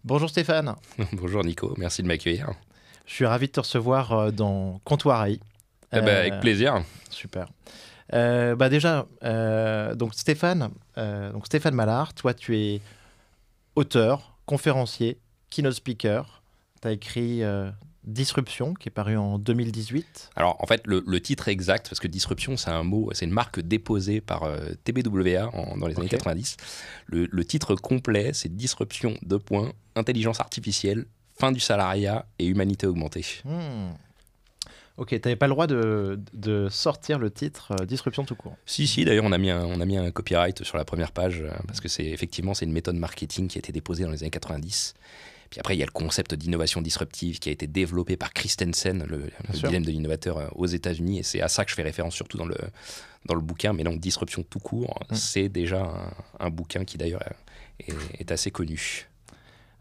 Bonjour Stéphane, Bonjour Nico, merci de m'accueillir. je suis ravi de te recevoir dans Comptoir AI. Avec plaisir. Super. Déjà, donc Stéphane Mallard, toi tu es auteur, conférencier, keynote speaker. Tu as écrit Disruption qui est paru en 2018. Alors en fait le titre exact, parce que disruption c'est un mot, c'est une marque déposée par TBWA dans les années 90. Le titre complet c'est Disruption, intelligence artificielle, fin du salariat et humanité augmentée. Ok, tu n'avais pas le droit de sortir le titre Disruption tout court. Si, d'ailleurs on a mis un copyright sur la première page, parce que c'est une méthode marketing qui a été déposée dans les années 90. Puis après, il y a le concept d'innovation disruptive qui a été développé par Christensen, le dilemme de l'innovateur aux États-Unis. Et c'est à ça que je fais référence surtout dans le bouquin. Mais donc, Disruption tout court, c'est déjà un bouquin qui d'ailleurs est assez connu.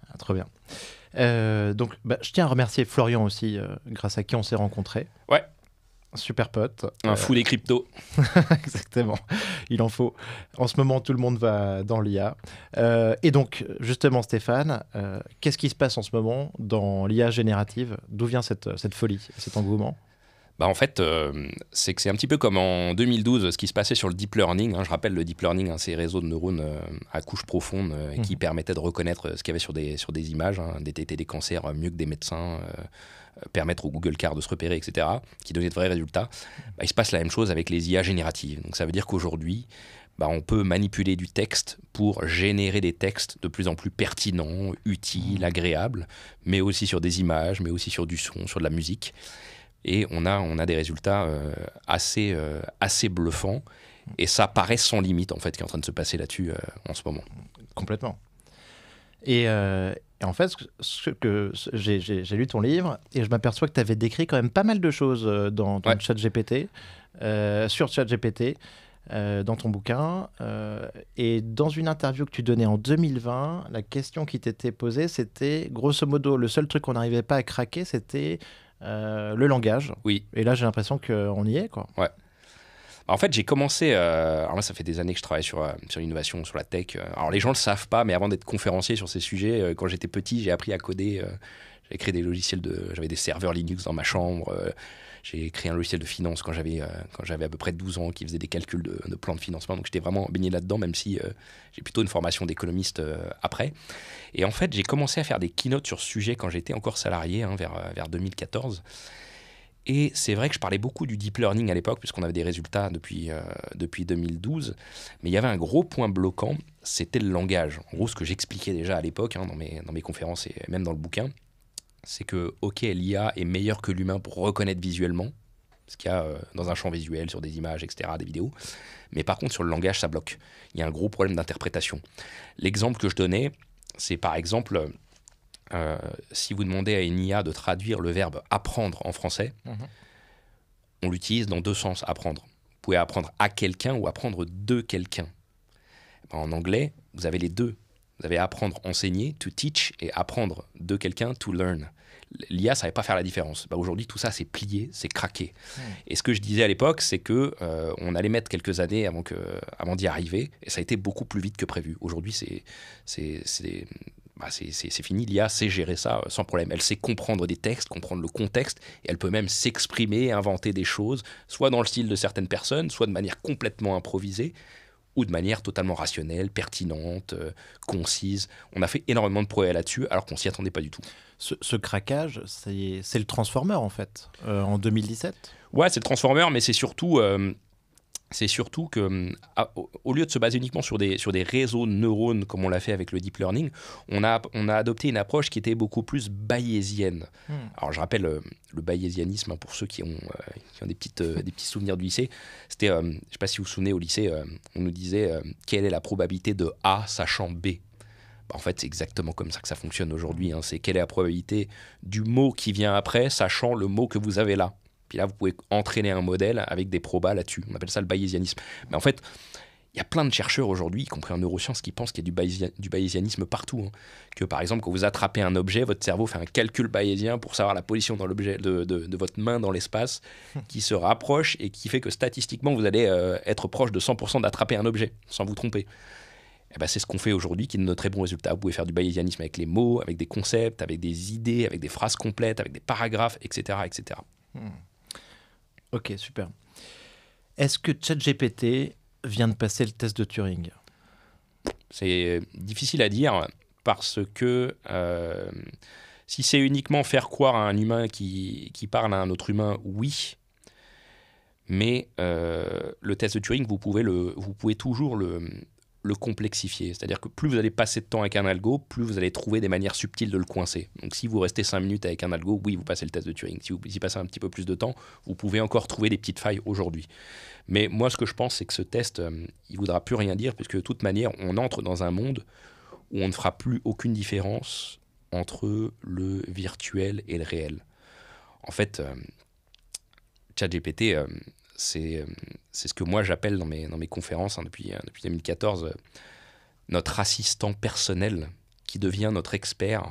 Ah, trop bien. Je tiens à remercier Florian aussi, grâce à qui on s'est rencontrés. Ouais. Super pote. Un fou des cryptos. Exactement, il en faut. En ce moment, tout le monde va dans l'IA. Et donc, justement, Stéphane, qu'est-ce qui se passe en ce moment dans l'IA générative? D'où vient cette folie, cet engouement? En fait, c'est que c'est un petit peu comme en 2012, ce qui se passait sur le deep learning. Je rappelle, le deep learning, ces réseaux de neurones à couche profonde qui permettaient de reconnaître ce qu'il y avait sur des images, détecter des cancers mieux que des médecins, permettre au Google Car de se repérer, etc., qui donnaient de vrais résultats. Il se passe la même chose avec les IA génératives. Donc ça veut dire qu'aujourd'hui, on peut manipuler du texte pour générer des textes de plus en plus pertinents, utiles, agréables, mais aussi sur des images, mais aussi sur du son, sur de la musique. Et on a des résultats assez bluffants. Et ça paraît sans limite, en fait, qui est en train de se passer là-dessus en ce moment. Complètement. Et en fait, j'ai lu ton livre et je m'aperçois que tu avais décrit quand même pas mal de choses dans ton ChatGPT, sur ChatGPT, dans ton bouquin. Et dans une interview que tu donnais en 2020, la question qui t'était posée, c'était, grosso modo, le seul truc qu'on n'arrivait pas à craquer, c'était le langage. Oui. Et là, j'ai l'impression qu'on y est, quoi. Ouais. En fait, j'ai commencé... alors moi, ça fait des années que je travaille sur l'innovation, sur la tech. Alors, les gens ne le savent pas, mais avant d'être conférencier sur ces sujets, quand j'étais petit, j'ai appris à coder. J'avais créé des logiciels J'avais des serveurs Linux dans ma chambre. J'ai créé un logiciel de finance quand j'avais à peu près 12 ans qui faisait des calculs de plans de financement. Donc, j'étais vraiment baigné là-dedans, même si j'ai plutôt une formation d'économiste après. Et en fait, j'ai commencé à faire des keynotes sur ce sujet quand j'étais encore salarié, vers 2014. Et c'est vrai que je parlais beaucoup du deep learning à l'époque, puisqu'on avait des résultats depuis 2012. Mais il y avait un gros point bloquant, c'était le langage. En gros, ce que j'expliquais déjà à l'époque, dans mes conférences et même dans le bouquin, c'est que, ok, l'IA est meilleure que l'humain pour reconnaître visuellement, ce qu'il y a dans un champ visuel, sur des images, etc., des vidéos. Mais par contre, sur le langage, ça bloque. Il y a un gros problème d'interprétation. L'exemple que je donnais, c'est par exemple... si vous demandez à une IA de traduire le verbe apprendre en français, on l'utilise dans deux sens, apprendre. Vous pouvez apprendre à quelqu'un ou apprendre de quelqu'un. En anglais, vous avez les deux. Vous avez apprendre, enseigner, to teach, et apprendre de quelqu'un, to learn. L'IA ne savait pas faire la différence. Aujourd'hui, tout ça, c'est plié, c'est craqué. Et ce que je disais à l'époque, c'est qu'on allait mettre quelques années avant d'y arriver, et ça a été beaucoup plus vite que prévu. Aujourd'hui, c'est fini, l'IA sait gérer ça sans problème. Elle sait comprendre des textes, comprendre le contexte, et elle peut même s'exprimer, inventer des choses, soit dans le style de certaines personnes, soit de manière complètement improvisée, ou de manière totalement rationnelle, pertinente, concise. On a fait énormément de progrès là-dessus, alors qu'on s'y attendait pas du tout. Ce craquage, c'est le Transformer, en fait, en 2017. Ouais, c'est le Transformer, mais c'est surtout que, au lieu de se baser uniquement sur des réseaux de neurones, comme on l'a fait avec le deep learning, on a adopté une approche qui était beaucoup plus bayésienne. Alors, je rappelle le bayésianisme, pour ceux qui ont des petits souvenirs du lycée. C'était, je ne sais pas si vous vous souvenez, au lycée, on nous disait quelle est la probabilité de A sachant B. En fait, c'est exactement comme ça que ça fonctionne aujourd'hui. C'est quelle est la probabilité du mot qui vient après, sachant le mot que vous avez là. Puis là, vous pouvez entraîner un modèle avec des probas là-dessus. On appelle ça le bayésianisme. Mais en fait, il y a plein de chercheurs aujourd'hui, y compris en neurosciences, qui pensent qu'il y a du bayésianisme partout. Que par exemple, quand vous attrapez un objet, votre cerveau fait un calcul bayésien pour savoir la position dans l'objet de votre main dans l'espace, qui se rapproche et qui fait que statistiquement, vous allez être proche de 100% d'attraper un objet, sans vous tromper. Eh ben, c'est ce qu'on fait aujourd'hui qui donne de très bons résultats. Vous pouvez faire du bayésianisme avec les mots, avec des concepts, avec des idées, avec des phrases complètes, avec des paragraphes, etc. etc. Ok, super. Est-ce que ChatGPT vient de passer le test de Turing? C'est difficile à dire parce que si c'est uniquement faire croire à un humain qui parle à un autre humain, oui. Mais le test de Turing, vous pouvez toujours le complexifier. C'est-à-dire que plus vous allez passer de temps avec un algo, plus vous allez trouver des manières subtiles de le coincer. Donc si vous restez 5 minutes avec un algo, oui, vous passez le test de Turing. Si vous y passez un petit peu plus de temps, vous pouvez encore trouver des petites failles aujourd'hui. Mais moi, ce que je pense, c'est que ce test, il ne voudra plus rien dire, puisque de toute manière, on entre dans un monde où on ne fera plus aucune différence entre le virtuel et le réel. En fait, ChatGPT, c'est ce que moi j'appelle dans mes conférences depuis 2014, notre assistant personnel qui devient notre expert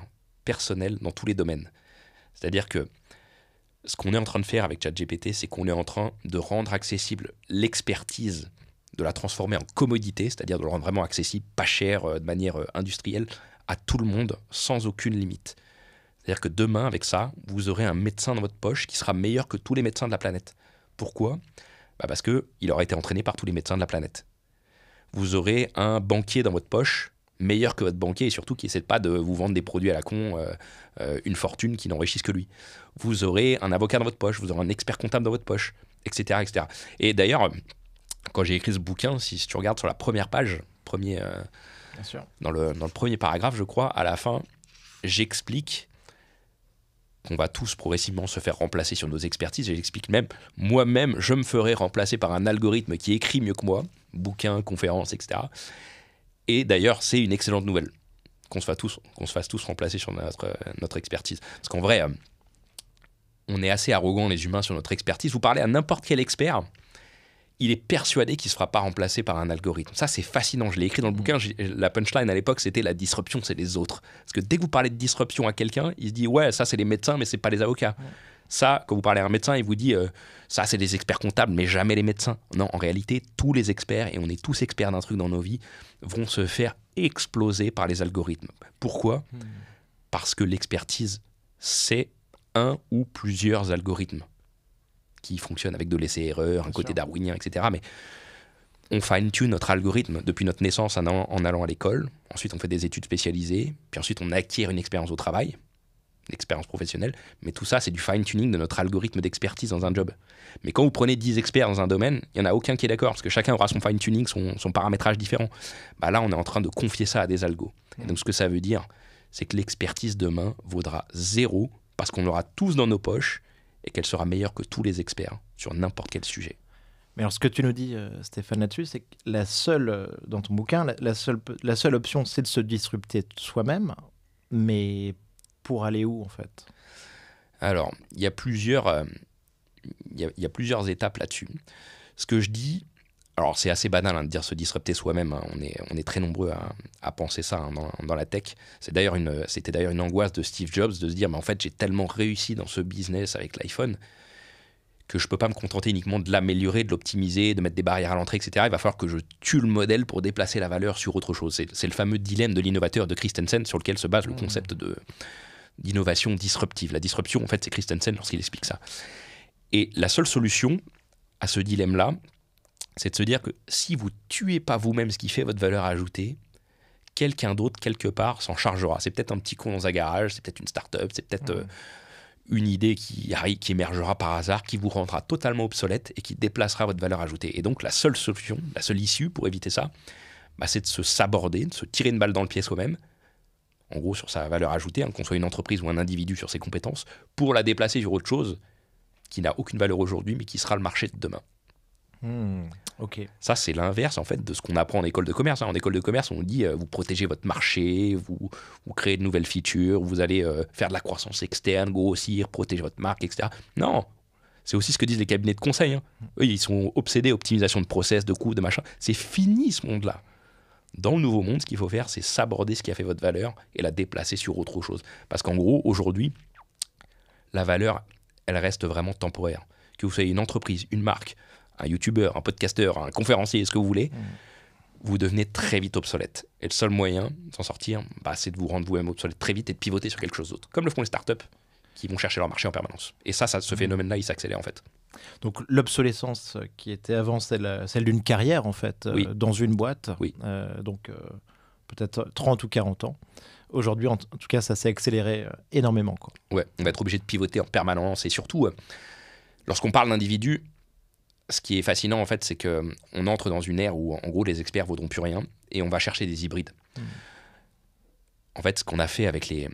personnel dans tous les domaines. C'est-à-dire que ce qu'on est en train de faire avec ChatGPT, c'est qu'on est en train de rendre accessible l'expertise, de la transformer en commodité, c'est-à-dire de le rendre vraiment accessible, pas cher, de manière industrielle, à tout le monde, sans aucune limite. C'est-à-dire que demain, avec ça, vous aurez un médecin dans votre poche qui sera meilleur que tous les médecins de la planète. Pourquoi ? Parce qu'il aura été entraîné par tous les médecins de la planète. Vous aurez un banquier dans votre poche, meilleur que votre banquier, et surtout qui n'essaie pas de vous vendre des produits à la con, une fortune qui n'enrichisse que lui. Vous aurez un avocat dans votre poche, vous aurez un expert comptable dans votre poche, etc. etc. Et d'ailleurs, quand j'ai écrit ce bouquin, si tu regardes sur la première page, Bien sûr. dans le premier paragraphe, je crois, à la fin, j'explique qu'on va tous progressivement se faire remplacer sur nos expertises. Et j'explique même, moi-même, je me ferai remplacer par un algorithme qui écrit mieux que moi, bouquins, conférences, etc. Et d'ailleurs, c'est une excellente nouvelle qu'on se fasse tous remplacer sur notre expertise. Parce qu'en vrai, on est assez arrogants les humains sur notre expertise. Vous parlez à n'importe quel expert, il est persuadé qu'il ne se fera pas remplacer par un algorithme. Ça, c'est fascinant. Je l'ai écrit dans le bouquin. La punchline à l'époque, c'était la disruption, c'est les autres. Parce que dès que vous parlez de disruption à quelqu'un, il se dit « Ouais, ça, c'est les médecins, mais ce n'est pas les avocats. » Ça, quand vous parlez à un médecin, il vous dit « Ça, c'est les experts comptables, mais jamais les médecins. » Non, en réalité, tous les experts, et on est tous experts d'un truc dans nos vies, vont se faire exploser par les algorithmes. Pourquoi ? Parce que l'expertise, c'est un ou plusieurs algorithmes qui fonctionne avec de l'essai-erreur, un côté darwinien, etc. Mais on fine-tune notre algorithme depuis notre naissance en allant à l'école. Ensuite, on fait des études spécialisées. Puis ensuite, on acquiert une expérience au travail, une expérience professionnelle. Mais tout ça, c'est du fine-tuning de notre algorithme d'expertise dans un job. Mais quand vous prenez 10 experts dans un domaine, il n'y en a aucun qui est d'accord, parce que chacun aura son fine-tuning, son paramétrage différent. Là, on est en train de confier ça à des algos. Et donc, ce que ça veut dire, c'est que l'expertise demain vaudra 0, parce qu'on l'aura tous dans nos poches, et qu'elle sera meilleure que tous les experts sur n'importe quel sujet. Mais alors, ce que tu nous dis, Stéphane, là-dessus, c'est que dans ton bouquin, la seule option, c'est de se disrupter soi-même, mais pour aller où, en fait ? Alors, il y a plusieurs étapes là-dessus. Ce que je dis, alors c'est assez banal de dire se disrupter soi-même, hein. On est très nombreux à penser ça, hein, dans la tech. C'était d'ailleurs une angoisse de Steve Jobs de se dire, mais en fait, j'ai tellement réussi dans ce business avec l'iPhone que je ne peux pas me contenter uniquement de l'améliorer, de l'optimiser, de mettre des barrières à l'entrée, etc. Il va falloir que je tue le modèle pour déplacer la valeur sur autre chose. C'est le fameux dilemme de l'innovateur de Christensen sur lequel se base le concept d'innovation disruptive. La disruption, en fait, c'est Christensen lorsqu'il explique ça. Et la seule solution à ce dilemme-là, c'est de se dire que si vous ne tuez pas vous-même ce qui fait votre valeur ajoutée, quelqu'un d'autre, quelque part, s'en chargera. C'est peut-être un petit con dans un garage, c'est peut-être une start-up, c'est peut-être une idée qui émergera par hasard, qui vous rendra totalement obsolète et qui déplacera votre valeur ajoutée. Et donc, la seule solution, la seule issue pour éviter ça, c'est de se saborder, de se tirer une balle dans le pied soi-même, en gros sur sa valeur ajoutée, qu'on soit une entreprise ou un individu sur ses compétences, pour la déplacer sur autre chose qui n'a aucune valeur aujourd'hui, mais qui sera le marché de demain. Ok. Ça, c'est l'inverse en fait de ce qu'on apprend en école de commerce. En école de commerce, on dit vous protégez votre marché, vous créez de nouvelles features, vous allez faire de la croissance externe, grossir, protéger votre marque, etc. Non, c'est aussi ce que disent les cabinets de conseil. Eux, ils sont obsédés optimisation de process, de coûts, de machin. C'est fini ce monde-là. Dans le nouveau monde, ce qu'il faut faire, c'est s'aborder ce qui a fait votre valeur et la déplacer sur autre chose. Parce qu'en gros, aujourd'hui, la valeur, elle reste vraiment temporaire. Que vous soyez une entreprise, une marque, un youtubeur, un podcasteur, un conférencier, ce que vous voulez, vous devenez très vite obsolète. Et le seul moyen de s'en sortir, c'est de vous rendre vous-même obsolète très vite et de pivoter sur quelque chose d'autre. Comme le font les startups qui vont chercher leur marché en permanence. Et ce phénomène-là, il s'accélère en fait. Donc l'obsolescence qui était avant celle d'une carrière en fait, dans une boîte, peut-être 30 ou 40 ans. Aujourd'hui, en tout cas, ça s'est accéléré énormément, quoi. Ouais, on va être obligé de pivoter en permanence. Et surtout, lorsqu'on parle d'individus, ce qui est fascinant, en fait, c'est qu'on entre dans une ère où, en gros, les experts ne vaudront plus rien et on va chercher des hybrides. En fait, ce qu'on a fait avec les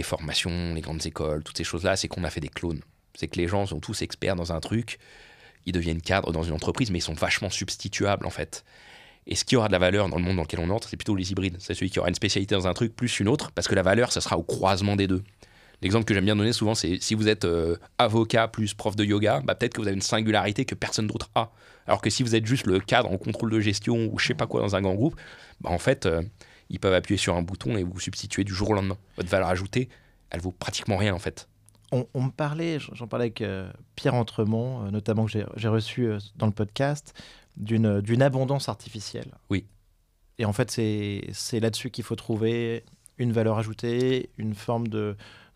formations, les grandes écoles, toutes ces choses-là, c'est qu'on a fait des clones. C'est que les gens sont tous experts dans un truc, ils deviennent cadres dans une entreprise, mais ils sont vachement substituables, en fait. Et ce qui aura de la valeur dans le monde dans lequel on entre, c'est plutôt les hybrides. C'est celui qui aura une spécialité dans un truc plus une autre, parce que la valeur, ça sera au croisement des deux. L'exemple que j'aime bien donner souvent, c'est si vous êtes avocat plus prof de yoga, peut-être que vous avez une singularité que personne d'autre a. Alors que si vous êtes juste le cadre en contrôle de gestion ou je sais pas quoi dans un grand groupe, en fait, ils peuvent appuyer sur un bouton et vous substituer du jour au lendemain. Votre valeur ajoutée, elle vaut pratiquement rien en fait. On me parlait, j'en parlais avec Pierre Entremont, notamment que j'ai reçu dans le podcast, d'une abondance artificielle. Oui. Et en fait, c'est là-dessus qu'il faut trouver une valeur ajoutée, une forme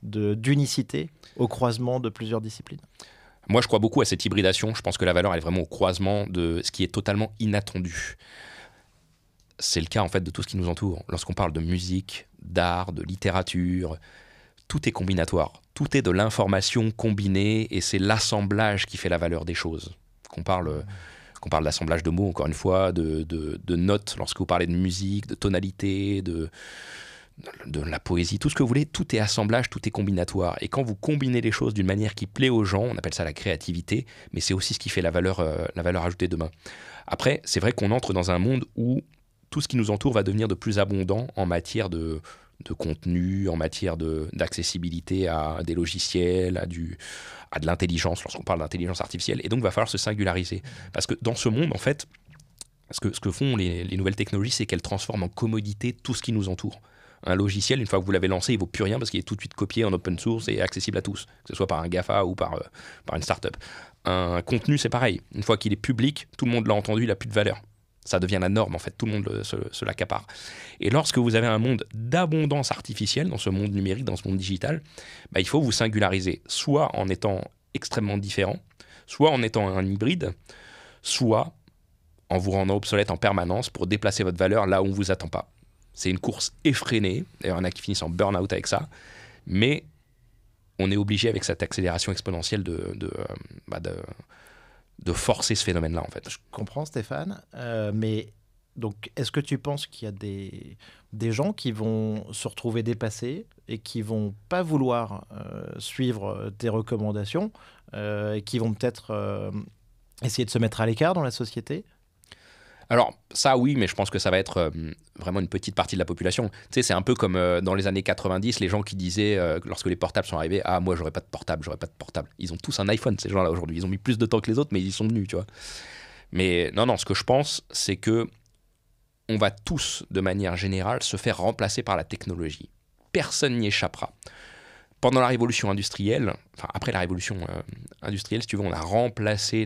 d'unicité au croisement de plusieurs disciplines. Moi, je crois beaucoup à cette hybridation. Je pense que la valeur, elle est vraiment au croisement de ce qui est totalement inattendu. C'est le cas, en fait, de tout ce qui nous entoure. Lorsqu'on parle de musique, d'art, de littérature, tout est combinatoire. Tout est de l'information combinée et c'est l'assemblage qui fait la valeur des choses. Qu'on parle d'assemblage de mots, encore une fois, de notes, lorsque vous parlez de musique, de tonalité, de la poésie, tout ce que vous voulez, tout est assemblage, tout est combinatoire. Et quand vous combinez les choses d'une manière qui plaît aux gens, on appelle ça la créativité, mais c'est aussi ce qui fait la valeur ajoutée demain. Après, c'est vrai qu'on entre dans un monde où tout ce qui nous entoure va devenir de plus abondant en matière de contenu, en matière d'accessibilité à des logiciels, à de l'intelligence, lorsqu'on parle d'intelligence artificielle. Et donc, il va falloir se singulariser. Parce que dans ce monde, en fait, ce que font les nouvelles technologies, c'est qu'elles transforment en commodité tout ce qui nous entoure. Un logiciel, une fois que vous l'avez lancé, il ne vaut plus rien parce qu'il est tout de suite copié en open source et accessible à tous, que ce soit par un GAFA ou par une startup. Un contenu, c'est pareil. Une fois qu'il est public, tout le monde l'a entendu, il n'a plus de valeur. Ça devient la norme, en fait. Tout le monde se l'accapare. Et lorsque vous avez un monde d'abondance artificielle, dans ce monde numérique, dans ce monde digital, il faut vous singulariser, soit en étant extrêmement différent, soit en étant un hybride, soit en vous rendant obsolète en permanence pour déplacer votre valeur là où on ne vous attend pas. C'est une course effrénée. D'ailleurs, il y en a qui finissent en burn-out avec ça. Mais on est obligé, avec cette accélération exponentielle, de forcer ce phénomène-là, en fait. Je comprends, Stéphane. Mais donc, est-ce que tu penses qu'il y a des gens qui vont se retrouver dépassés et qui vont pas vouloir suivre tes recommandations et qui vont peut-être essayer de se mettre à l'écart dans la société ? Alors, ça, oui, mais je pense que ça va être vraiment une petite partie de la population. Tu sais, c'est un peu comme dans les années 90, les gens qui disaient, lorsque les portables sont arrivés, « Ah, moi, j'aurais pas de portable. » Ils ont tous un iPhone, ces gens-là, aujourd'hui. Ils ont mis plus de temps que les autres, mais ils y sont venus, tu vois. Mais non, ce que je pense, c'est que on va tous, de manière générale, se faire remplacer par la technologie. Personne n'y échappera. Pendant la révolution industrielle, après la révolution industrielle, si tu veux, on a remplacé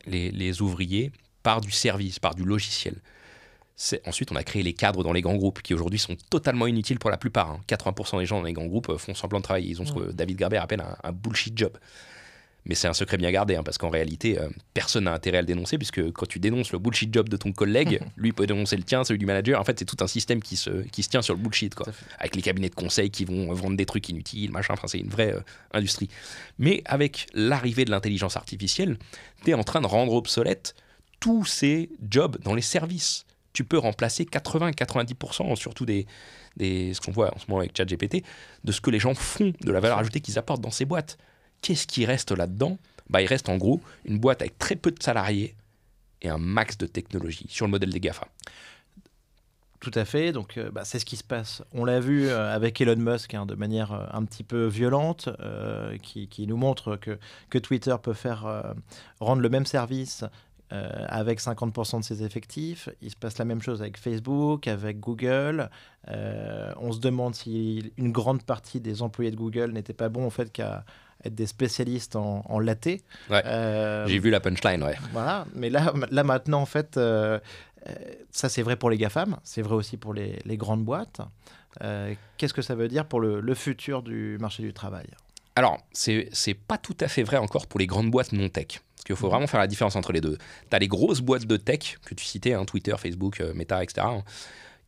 les ouvriers par du service, par du logiciel. Ensuite, on a créé les cadres dans les grands groupes qui aujourd'hui sont totalement inutiles pour la plupart. 80% des gens dans les grands groupes font semblant de travailler. Ils ont ce que David Graeber appelle un bullshit job. Mais c'est un secret bien gardé, parce qu'en réalité, personne n'a intérêt à le dénoncer, puisque quand tu dénonces le bullshit job de ton collègue, lui peut dénoncer le tien, celui du manager. En fait, c'est tout un système qui se tient sur le bullshit, quoi. Avec les cabinets de conseil qui vont vendre des trucs inutiles, machin. C'est une vraie industrie. Mais avec l'arrivée de l'intelligence artificielle, tu es en train de rendre obsolète tous ces jobs dans les services. Tu peux remplacer 80-90%, surtout ce qu'on voit en ce moment avec ChatGPT, de ce que les gens font, de la valeur ajoutée qu'ils apportent dans ces boîtes. Qu'est-ce qui reste là-dedans ? Il reste en gros une boîte avec très peu de salariés et un max de technologie sur le modèle des GAFA. Tout à fait, donc c'est ce qui se passe. On l'a vu avec Elon Musk de manière un petit peu violente, qui nous montre que Twitter peut rendre le même service avec 50% de ses effectifs. Il se passe la même chose avec Facebook, avec Google. On se demande si une grande partie des employés de Google n'étaient pas bons en fait qu'à être des spécialistes en latte. Ouais. J'ai vu la punchline, ouais. Voilà, mais là maintenant, en fait, ça c'est vrai pour les GAFAM, c'est vrai aussi pour les grandes boîtes. Qu'est-ce que ça veut dire pour le futur du marché du travail ? Alors, c'est pas tout à fait vrai encore pour les grandes boîtes non-tech. Parce qu'il faut vraiment faire la différence entre les deux. Tu as les grosses boîtes de tech que tu citais, hein, Twitter, Facebook, Meta, etc., hein,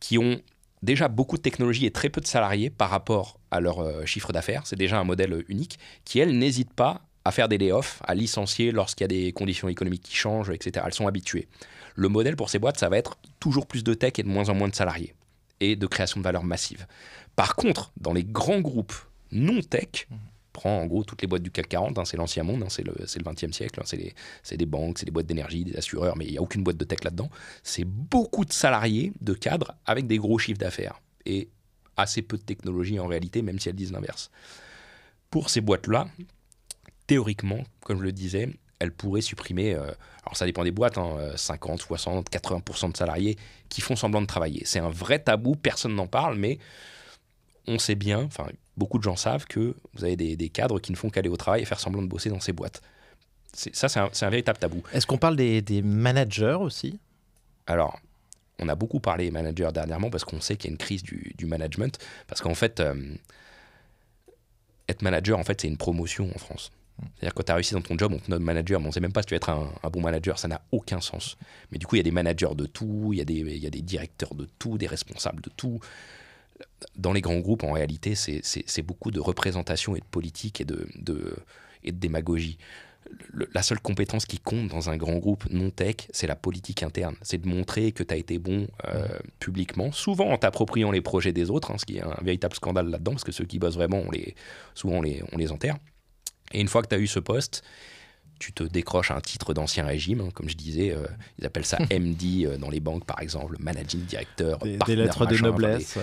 qui ont déjà beaucoup de technologie et très peu de salariés par rapport à leur chiffre d'affaires. C'est déjà un modèle unique qui, elles, n'hésitent pas à faire des layoffs, à licencier lorsqu'il y a des conditions économiques qui changent, etc. Elles sont habituées. Le modèle pour ces boîtes, ça va être toujours plus de tech et de moins en moins de salariés et de création de valeur massive. Par contre, dans les grands groupes non-tech, prends en gros toutes les boîtes du CAC 40, hein, c'est l'ancien monde, hein, c'est le XXe siècle, hein, c'est des banques, c'est des boîtes d'énergie, des assureurs, mais il n'y a aucune boîte de tech là-dedans. C'est beaucoup de salariés, de cadres, avec des gros chiffres d'affaires et assez peu de technologie en réalité, même si elles disent l'inverse. Pour ces boîtes-là, théoriquement, comme je le disais, elles pourraient supprimer, alors ça dépend des boîtes, hein, 50, 60, 80% de salariés qui font semblant de travailler. C'est un vrai tabou, personne n'en parle, mais on sait bien, enfin beaucoup de gens savent que vous avez des cadres qui ne font qu'aller au travail et faire semblant de bosser dans ces boîtes. C'est un véritable tabou. Est-ce qu'on parle des managers aussi ? Alors, on a beaucoup parlé des managers dernièrement parce qu'on sait qu'il y a une crise du management, parce qu'en fait, être manager, en fait, c'est une promotion en France. C'est-à-dire que quand tu as réussi dans ton job, on te nomme manager, mais on ne sait même pas si tu vas être un bon manager, ça n'a aucun sens. Mais du coup, il y a des managers de tout, il y a des directeurs de tout, des responsables de tout. Dans les grands groupes, en réalité, c'est beaucoup de représentation et de politique et de démagogie. La seule compétence qui compte dans un grand groupe non-tech, c'est la politique interne. C'est de montrer que tu as été bon publiquement, souvent en t'appropriant les projets des autres, hein, ce qui est un véritable scandale là-dedans, parce que ceux qui bossent vraiment, souvent on les enterre. Et une fois que tu as eu ce poste, tu te décroches un titre d'ancien régime, hein, comme je disais, ils appellent ça MD dans les banques par exemple, Managing Director, des lettres de noblesse.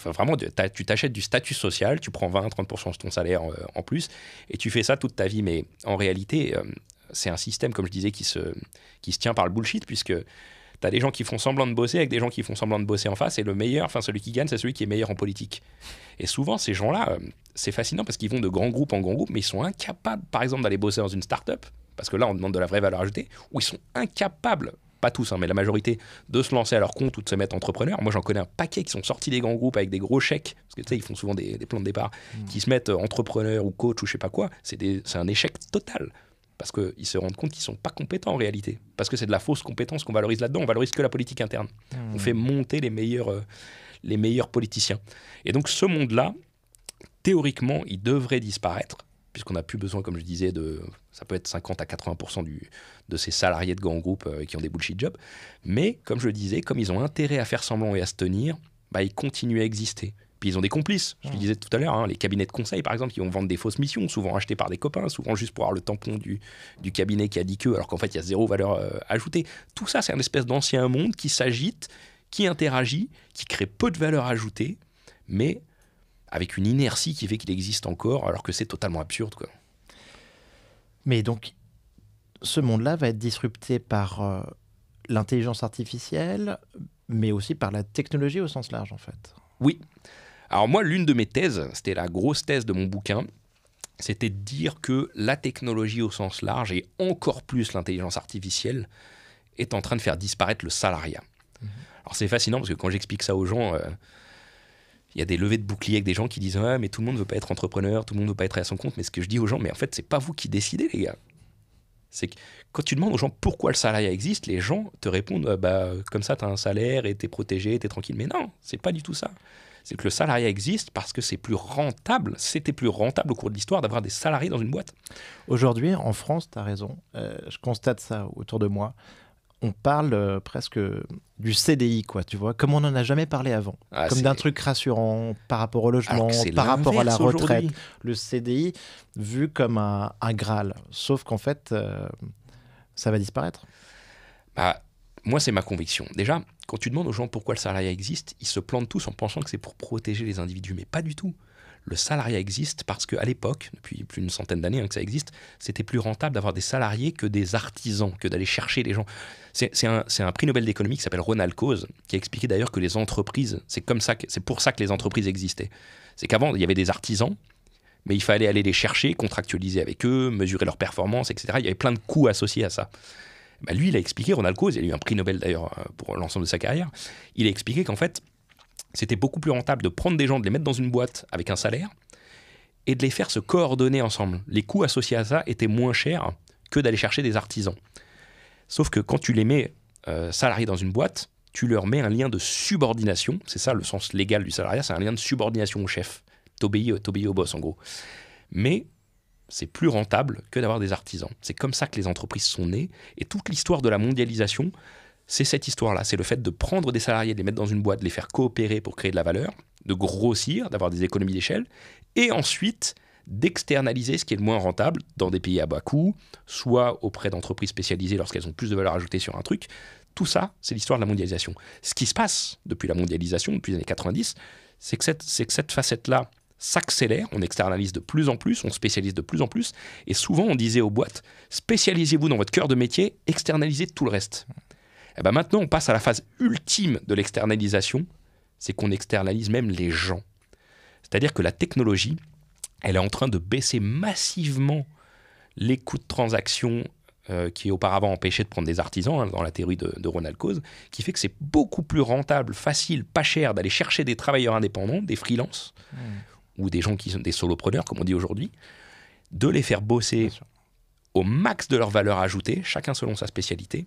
Vraiment, tu t'achètes du statut social, tu prends 20-30% de ton salaire en plus, et tu fais ça toute ta vie. Mais en réalité, c'est un système, comme je disais, qui se tient par le bullshit, puisque tu as des gens qui font semblant de bosser avec des gens qui font semblant de bosser en face, et le meilleur, enfin celui qui gagne, c'est celui qui est meilleur en politique. Et souvent, ces gens-là, c'est fascinant parce qu'ils vont de grand groupe en grand groupe, mais ils sont incapables, par exemple, d'aller bosser dans une start-up, parce que là, on demande de la vraie valeur ajoutée, ou ils sont incapables, pas tous, hein, mais la majorité, de se lancer à leur compte ou de se mettre entrepreneur. Moi, j'en connais un paquet qui sont sortis des grands groupes avec des gros chèques, parce que tu sais, ils font souvent des plans de départ, qui se mettent entrepreneur ou coach ou je sais pas quoi. C'est un échec total. Parce qu'ils se rendent compte qu'ils ne sont pas compétents en réalité. Parce que c'est de la fausse compétence qu'on valorise là-dedans. On valorise que la politique interne. On fait monter les meilleurs politiciens. Et donc ce monde-là, théoriquement, il devrait disparaître, puisqu'on n'a plus besoin, comme je disais, ça peut être 50 à 80% de ces salariés de grands groupes qui ont des bullshit jobs. Mais, comme je le disais, comme ils ont intérêt à faire semblant et à se tenir, ils continuent à exister. Puis ils ont des complices, je le disais tout à l'heure, hein, les cabinets de conseil par exemple qui vont vendre des fausses missions, souvent achetées par des copains, souvent juste pour avoir le tampon du cabinet qui a dit que, alors qu'en fait il y a zéro valeur ajoutée. Tout ça c'est une espèce d'ancien monde qui s'agite, qui interagit, qui crée peu de valeur ajoutée, mais avec une inertie qui fait qu'il existe encore alors que c'est totalement absurde, quoi. Mais donc ce monde-là va être disrupté par l'intelligence artificielle, mais aussi par la technologie au sens large en fait. Oui. Alors moi, l'une de mes thèses, c'était la grosse thèse de mon bouquin, c'était de dire que la technologie au sens large, et encore plus l'intelligence artificielle, est en train de faire disparaître le salariat. Alors c'est fascinant parce que quand j'explique ça aux gens, il y a des levées de boucliers avec des gens qui disent « Ah, mais tout le monde ne veut pas être entrepreneur, tout le monde ne veut pas être à son compte. » Mais ce que je dis aux gens, mais en fait, c'est pas vous qui décidez, les gars. C'est que quand tu demandes aux gens pourquoi le salariat existe, les gens te répondent comme ça, tu as un salaire et tu es protégé, tu es tranquille. Mais non, c'est pas du tout ça. C'est que le salariat existe parce que c'est plus rentable. C'était plus rentable au cours de l'histoire d'avoir des salariés dans une boîte. Aujourd'hui, en France, tu as raison. Je constate ça autour de moi. On parle presque du CDI, quoi, tu vois, comme on n'en a jamais parlé avant. Comme d'un truc rassurant par rapport au logement, par rapport à la retraite. Aujourd'hui. Le CDI, vu comme un Graal. Sauf qu'en fait, ça va disparaître. Moi, c'est ma conviction. Déjà, quand tu demandes aux gens pourquoi le salariat existe, ils se plantent tous en pensant que c'est pour protéger les individus. Mais pas du tout. Le salariat existe parce qu'à l'époque, depuis plus d'une centaine d'années que ça existe, c'était plus rentable d'avoir des salariés que des artisans, que d'aller chercher les gens. C'est un prix Nobel d'économie qui s'appelle Ronald Coase, qui a expliqué d'ailleurs que les entreprises, c'est pour ça que les entreprises existaient. C'est qu'avant, il y avait des artisans, mais il fallait aller les chercher, contractualiser avec eux, mesurer leurs performances, etc. Il y avait plein de coûts associés à ça. Bah, lui, il a expliqué, Ronald Coase, il a eu un prix Nobel d'ailleurs pour l'ensemble de sa carrière, il a expliqué qu'en fait, c'était beaucoup plus rentable de prendre des gens, de les mettre dans une boîte avec un salaire et de les faire se coordonner ensemble. Les coûts associés à ça étaient moins chers que d'aller chercher des artisans. Sauf que quand tu les mets salariés dans une boîte, tu leur mets un lien de subordination. C'est ça le sens légal du salariat, c'est un lien de subordination au chef. T'obéis au boss en gros. Mais c'est plus rentable que d'avoir des artisans. C'est comme ça que les entreprises sont nées. Et toute l'histoire de la mondialisation, c'est cette histoire-là. C'est le fait de prendre des salariés, de les mettre dans une boîte, de les faire coopérer pour créer de la valeur, de grossir, d'avoir des économies d'échelle, et ensuite d'externaliser ce qui est le moins rentable dans des pays à bas coût, soit auprès d'entreprises spécialisées lorsqu'elles ont plus de valeur ajoutée sur un truc. Tout ça, c'est l'histoire de la mondialisation. Ce qui se passe depuis la mondialisation, depuis les années 90, c'est que cette facette-là s'accélère, on externalise de plus en plus, on spécialise de plus en plus, et souvent on disait aux boîtes, spécialisez-vous dans votre cœur de métier, externalisez tout le reste. Et ben maintenant, on passe à la phase ultime de l'externalisation, c'est qu'on externalise même les gens. C'est-à-dire que la technologie, elle est en train de baisser massivement les coûts de transaction qui auparavant empêchaient de prendre des artisans, dans la théorie de Ronald Coase, qui fait que c'est beaucoup plus rentable, facile, pas cher d'aller chercher des travailleurs indépendants, des freelances, ou des gens qui sont des solopreneurs, comme on dit aujourd'hui, de les faire bosser au max de leur valeur ajoutée, chacun selon sa spécialité,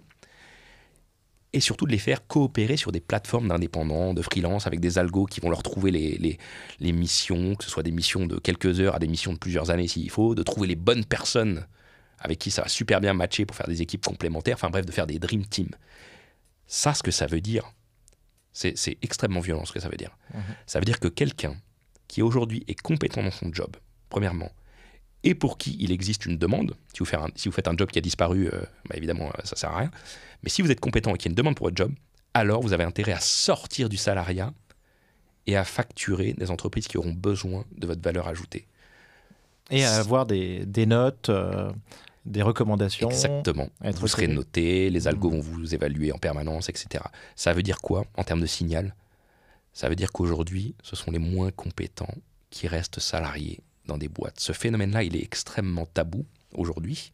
et surtout de les faire coopérer sur des plateformes d'indépendants, de freelance, avec des algos qui vont leur trouver les missions, que ce soit des missions de quelques heures à des missions de plusieurs années s'il faut, de trouver les bonnes personnes avec qui ça va super bien matcher pour faire des équipes complémentaires, enfin bref, de faire des dream teams. Ça, ce que ça veut dire, c'est extrêmement violent ce que ça veut dire. Ça veut dire que quelqu'un qui aujourd'hui est compétent dans son job, premièrement, et pour qui il existe une demande, si vous faites un job qui a disparu, bah évidemment, ça ne sert à rien, mais si vous êtes compétent et qu'il y a une demande pour votre job, alors vous avez intérêt à sortir du salariat et à facturer des entreprises qui auront besoin de votre valeur ajoutée. Et à avoir des notes, des recommandations. Exactement. Vous serez noté, les algos vont vous évaluer en permanence, etc. Ça veut dire quoi en termes de signal ? Ça veut dire qu'aujourd'hui, ce sont les moins compétents qui restent salariés dans des boîtes. Ce phénomène-là, il est extrêmement tabou aujourd'hui.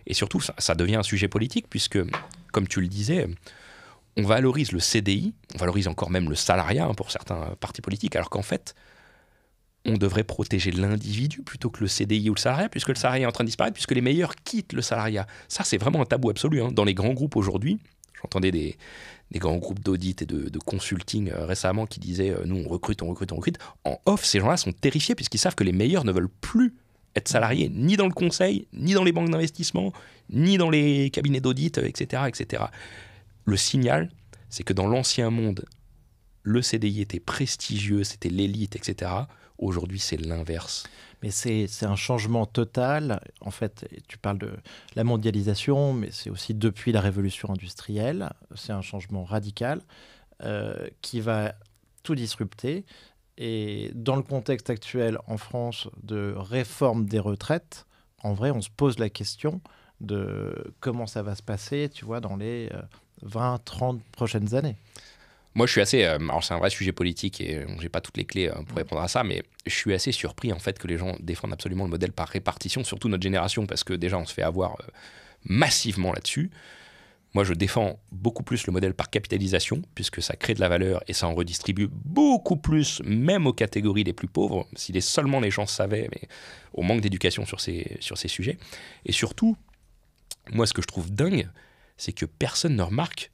Et surtout, ça devient un sujet politique puisque, comme tu le disais, on valorise le CDI, on valorise encore même le salariat pour certains partis politiques, alors qu'en fait, on devrait protéger l'individu plutôt que le CDI ou le salariat, puisque le salariat est en train de disparaître, puisque les meilleurs quittent le salariat. Ça, c'est vraiment un tabou absolu. Dans les grands groupes aujourd'hui, j'entendais des grands groupes d'audit et de consulting récemment qui disaient nous, on recrute. En off, ces gens-là sont terrifiés puisqu'ils savent que les meilleurs ne veulent plus être salariés, ni dans le conseil, ni dans les banques d'investissement, ni dans les cabinets d'audit, etc., etc. Le signal, c'est que dans l'ancien monde, le CDI était prestigieux, c'était l'élite, etc. Aujourd'hui, c'est l'inverse. Mais c'est un changement total. En fait, tu parles de la mondialisation, mais c'est aussi depuis la révolution industrielle. C'est un changement radical qui va tout disrupter. Et dans le contexte actuel en France de réforme des retraites, en vrai, on se pose la question de comment ça va se passer, tu vois, dans les 20, 30 prochaines années. Moi, je suis assez... alors, c'est un vrai sujet politique et j'ai pas toutes les clés pour répondre à ça, mais je suis assez surpris, en fait, que les gens défendent absolument le modèle par répartition, surtout notre génération, parce que déjà, on se fait avoir massivement là-dessus. Moi, je défends beaucoup plus le modèle par capitalisation, puisque ça crée de la valeur et ça en redistribue beaucoup plus, même aux catégories les plus pauvres, si seulement les gens savaient, mais au manque d'éducation sur ces sujets. Et surtout, moi, ce que je trouve dingue, c'est que personne ne remarque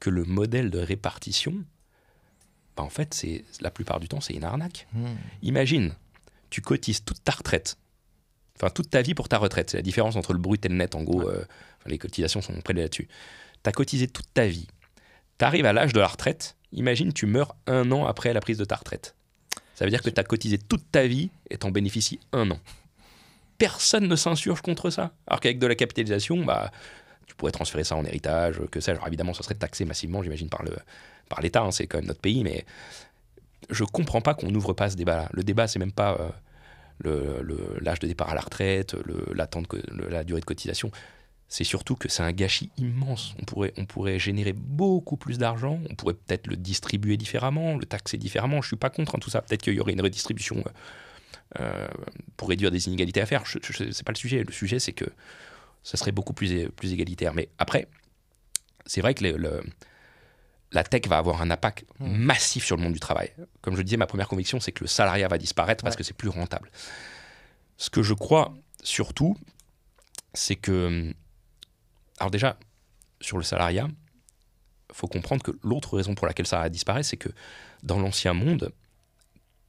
que le modèle de répartition, bah en fait, la plupart du temps, c'est une arnaque. Imagine, tu cotises toute ta retraite, enfin toute ta vie pour ta retraite. C'est la différence entre le brut et le net, en gros. Les cotisations sont prélevées là-dessus. Tu as cotisé toute ta vie. Tu arrives à l'âge de la retraite. Imagine, tu meurs 1 an après la prise de ta retraite. Ça veut dire que tu as cotisé toute ta vie et tu en bénéficies 1 an. Personne ne s'insurge contre ça. Alors qu'avec de la capitalisation, bah, tu pourrais transférer ça en héritage, que ça. Alors évidemment, ça serait taxé massivement, j'imagine, par l'État. Hein, c'est quand même notre pays. Mais je ne comprends pas qu'on n'ouvre pas ce débat-là. Le débat, c'est même pas l'âge de départ à la retraite, la durée de cotisation. C'est surtout que c'est un gâchis immense. On pourrait générer beaucoup plus d'argent, on pourrait peut-être le distribuer différemment, le taxer différemment. Je ne suis pas contre tout ça. Peut-être qu'il y aurait une redistribution pour réduire des inégalités à faire. C'est pas le sujet. Le sujet, c'est que ça serait beaucoup plus égalitaire. Mais après, c'est vrai que la tech va avoir un impact massif sur le monde du travail. Comme je disais, ma première conviction, c'est que le salariat va disparaître parce que c'est plus rentable. Ce que je crois surtout, c'est que... Alors déjà, sur le salariat, il faut comprendre que l'autre raison pour laquelle ça a disparu, c'est que dans l'ancien monde,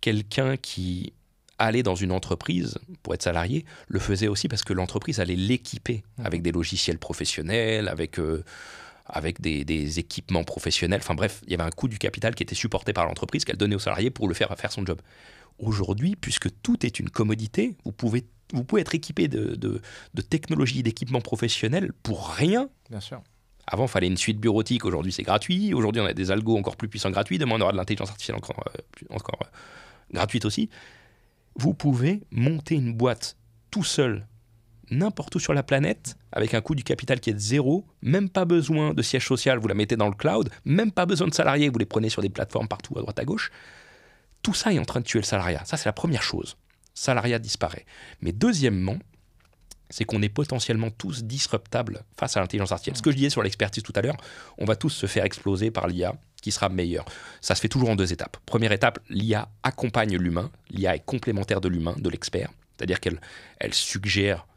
quelqu'un qui allait dans une entreprise pour être salarié le faisait aussi parce que l'entreprise allait l'équiper avec des logiciels professionnels, avec des équipements professionnels. Enfin bref, il y avait un coût du capital qui était supporté par l'entreprise qu'elle donnait aux salariés pour le faire son job. Aujourd'hui, puisque tout est une commodité, vous pouvez être équipé de technologies, d'équipements professionnels pour rien. Bien sûr. Avant, il fallait une suite bureautique. Aujourd'hui, c'est gratuit. Aujourd'hui, on a des algos encore plus puissants gratuits. Demain, on aura de l'intelligence artificielle encore gratuite aussi. Vous pouvez monter une boîte tout seul, n'importe où sur la planète, avec un coût du capital qui est de 0. Même pas besoin de siège social, vous la mettez dans le cloud. Même pas besoin de salariés, vous les prenez sur des plateformes partout, à droite, à gauche. Tout ça est en train de tuer le salariat. Ça, c'est la première chose. Salariat disparaît. Mais deuxièmement, c'est qu'on est potentiellement tous disruptables face à l'intelligence artificielle. Ce que je disais sur l'expertise tout à l'heure, on va tous se faire exploser par l'IA qui sera meilleure. Ça se fait toujours en 2 étapes. Première étape, l'IA accompagne l'humain. L'IA est complémentaire de l'humain, de l'expert. C'est-à-dire qu'elle suggère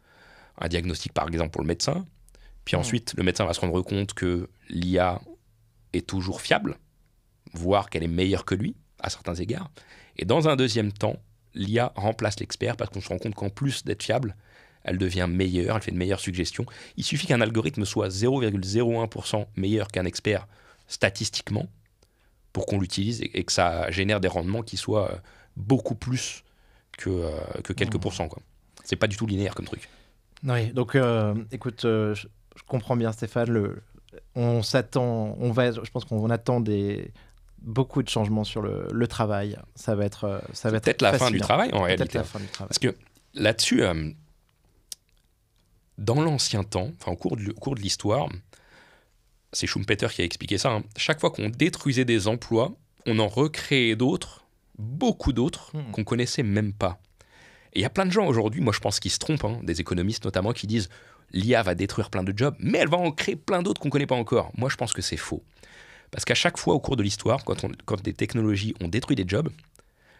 un diagnostic, par exemple, pour le médecin. Puis ensuite, le médecin va se rendre compte que l'IA est toujours fiable, voire qu'elle est meilleure que lui, à certains égards. Et dans un deuxième temps, l'IA remplace l'expert parce qu'on se rend compte qu'en plus d'être fiable, elle devient meilleure, elle fait de meilleures suggestions. Il suffit qu'un algorithme soit 0,01% meilleur qu'un expert statistiquement pour qu'on l'utilise et que ça génère des rendements qui soient beaucoup plus que quelques pourcents, quoi. C'est pas du tout linéaire comme truc. Oui, donc écoute, je comprends bien Stéphane, je pense qu'on attend beaucoup de changements sur le travail. Ça va être peut-être la fin du travail en réalité. La fin du travail. Parce que là-dessus, dans l'ancien temps, au cours de l'histoire, c'est Schumpeter qui a expliqué ça, hein, chaque fois qu'on détruisait des emplois, on en recréait d'autres, beaucoup d'autres, qu'on connaissait même pas. Et il y a plein de gens aujourd'hui, moi je pense qu'ils se trompent, hein, des économistes notamment, qui disent l'IA va détruire plein de jobs, mais elle va en créer plein d'autres qu'on ne connaît pas encore. Moi je pense que c'est faux. Parce qu'à chaque fois au cours de l'histoire, quand des technologies ont détruit des jobs,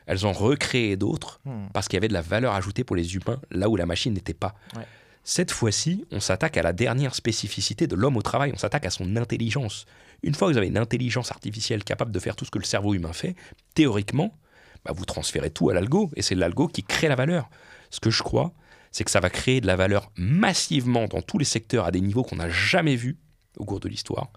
elles ont recréé d'autres parce qu'il y avait de la valeur ajoutée pour les humains là où la machine n'était pas. Ouais. Cette fois-ci, on s'attaque à la dernière spécificité de l'homme au travail, on s'attaque à son intelligence. Une fois que vous avez une intelligence artificielle capable de faire tout ce que le cerveau humain fait, théoriquement, vous transférez tout à l'algo, et c'est l'algo qui crée la valeur. Ce que je crois, c'est que ça va créer de la valeur massivement dans tous les secteurs à des niveaux qu'on n'a jamais vus au cours de l'histoire,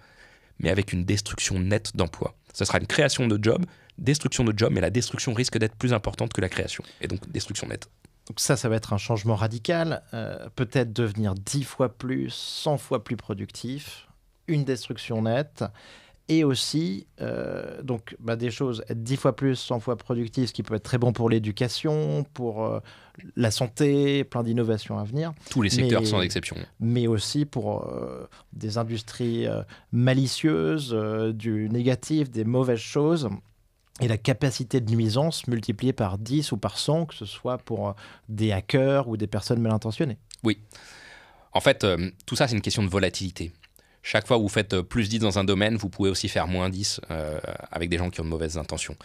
mais avec une destruction nette d'emplois. Ça sera une création de jobs, destruction de jobs, mais la destruction risque d'être plus importante que la création, et donc destruction nette. Donc ça va être un changement radical, peut-être devenir 10 fois plus, 100 fois plus productif, une destruction nette, et aussi des choses, être 10 fois plus, 100 fois productif, ce qui peut être très bon pour l'éducation, pour la santé, plein d'innovations à venir. Tous les secteurs sans exception. Mais aussi pour des industries malicieuses, du négatif, des mauvaises choses. Et la capacité de nuisance multipliée par 10 ou par 100, que ce soit pour des hackers ou des personnes mal intentionnées. Oui. En fait, tout ça, c'est une question de volatilité. Chaque fois que vous faites plus 10 dans un domaine, vous pouvez aussi faire moins 10 avec des gens qui ont de mauvaises intentions.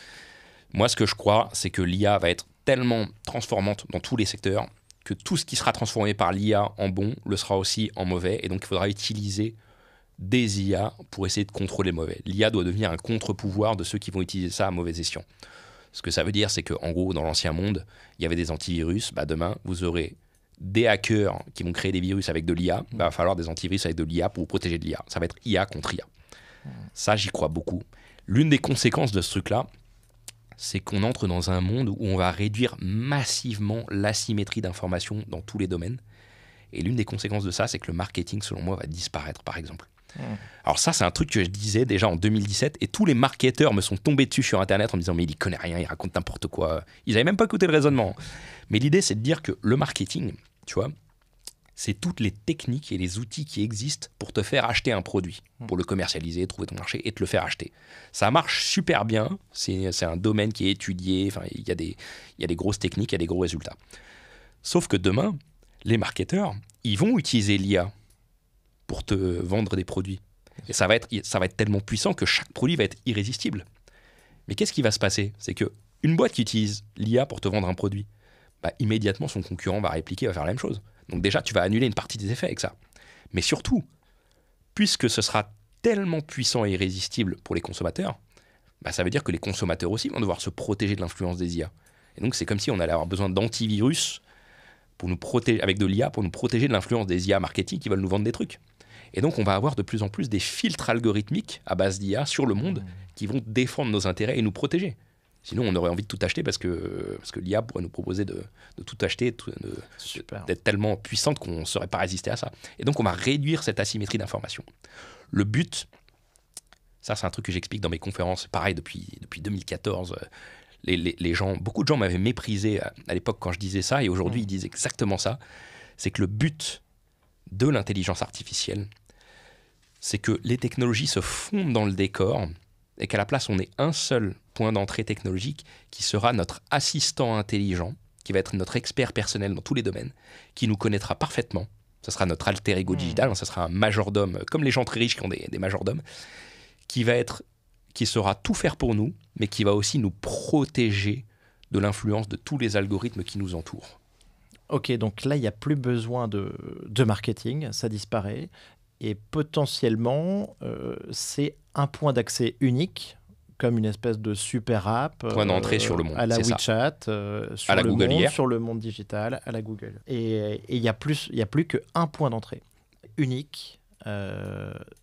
Moi, ce que je crois, c'est que l'IA va être tellement transformante dans tous les secteurs que tout ce qui sera transformé par l'IA en bon le sera aussi en mauvais. Et donc, il faudra utiliser des IA pour essayer de contrôler le mauvais. L'IA doit devenir un contre-pouvoir de ceux qui vont utiliser ça à mauvais escient. Ce que ça veut dire, c'est qu'en gros, dans l'ancien monde, il y avait des antivirus. Demain, vous aurez des hackers qui vont créer des virus avec de l'IA. Il va falloir des antivirus avec de l'IA pour vous protéger de l'IA. Ça va être IA contre IA. Ça, j'y crois beaucoup. L'une des conséquences de ce truc-là, c'est qu'on entre dans un monde où on va réduire massivement l'asymétrie d'information dans tous les domaines. Et l'une des conséquences de ça, c'est que le marketing, selon moi, va disparaître, par exemple. Alors ça, c'est un truc que je disais déjà en 2017 et tous les marketeurs me sont tombés dessus sur Internet en me disant « mais il connaît rien, il raconte n'importe quoi ». Ils n'avaient même pas écouté le raisonnement. Mais l'idée, c'est de dire que le marketing, tu vois, c'est toutes les techniques et les outils qui existent pour te faire acheter un produit, pour le commercialiser, trouver ton marché et te le faire acheter. Ça marche super bien, c'est un domaine qui est étudié, il y a des grosses techniques, il y a des gros résultats. Sauf que demain, les marketeurs, ils vont utiliser l'IA pour te vendre des produits. Et ça va être tellement puissant que chaque produit va être irrésistible. Mais qu'est-ce qui va se passer? C'est qu'une boîte qui utilise l'IA pour te vendre un produit, immédiatement son concurrent va répliquer, va faire la même chose. Donc déjà, tu vas annuler une partie des effets avec ça. Mais surtout, puisque ce sera tellement puissant et irrésistible pour les consommateurs, ça veut dire que les consommateurs aussi vont devoir se protéger de l'influence des IA. Et donc c'est comme si on allait avoir besoin d'antivirus pour nous protéger, avec de l'IA pour nous protéger de l'influence des IA marketing qui veulent nous vendre des trucs. Et donc on va avoir de plus en plus des filtres algorithmiques à base d'IA sur le monde qui vont défendre nos intérêts et nous protéger. Sinon, on aurait envie de tout acheter parce que l'IA pourrait nous proposer de tout acheter, d'être tellement puissante qu'on ne saurait pas résister à ça. Et donc, on va réduire cette asymétrie d'information. Le but, ça c'est un truc que j'explique dans mes conférences, pareil, depuis 2014, beaucoup de gens m'avaient méprisé à l'époque quand je disais ça, et aujourd'hui, ils disent exactement ça. C'est que le but de l'intelligence artificielle, c'est que les technologies se fondent dans le décor et qu'à la place, on ait un seul point d'entrée technologique qui sera notre assistant intelligent, qui va être notre expert personnel dans tous les domaines, qui nous connaîtra parfaitement. Ce sera notre alter ego digital, ce sera un majordome, comme les gens très riches qui ont des majordomes, qui saura tout faire pour nous, mais qui va aussi nous protéger de l'influence de tous les algorithmes qui nous entourent. Ok, donc là, il n'y a plus besoin de marketing, ça disparaît. Et potentiellement, c'est un point d'accès unique, comme une espèce de super app. Point d'entrée sur le monde, à la WeChat, sur à la Google monde, hier. sur le monde digital, à la Google. Et il n'y a plus qu'un point d'entrée unique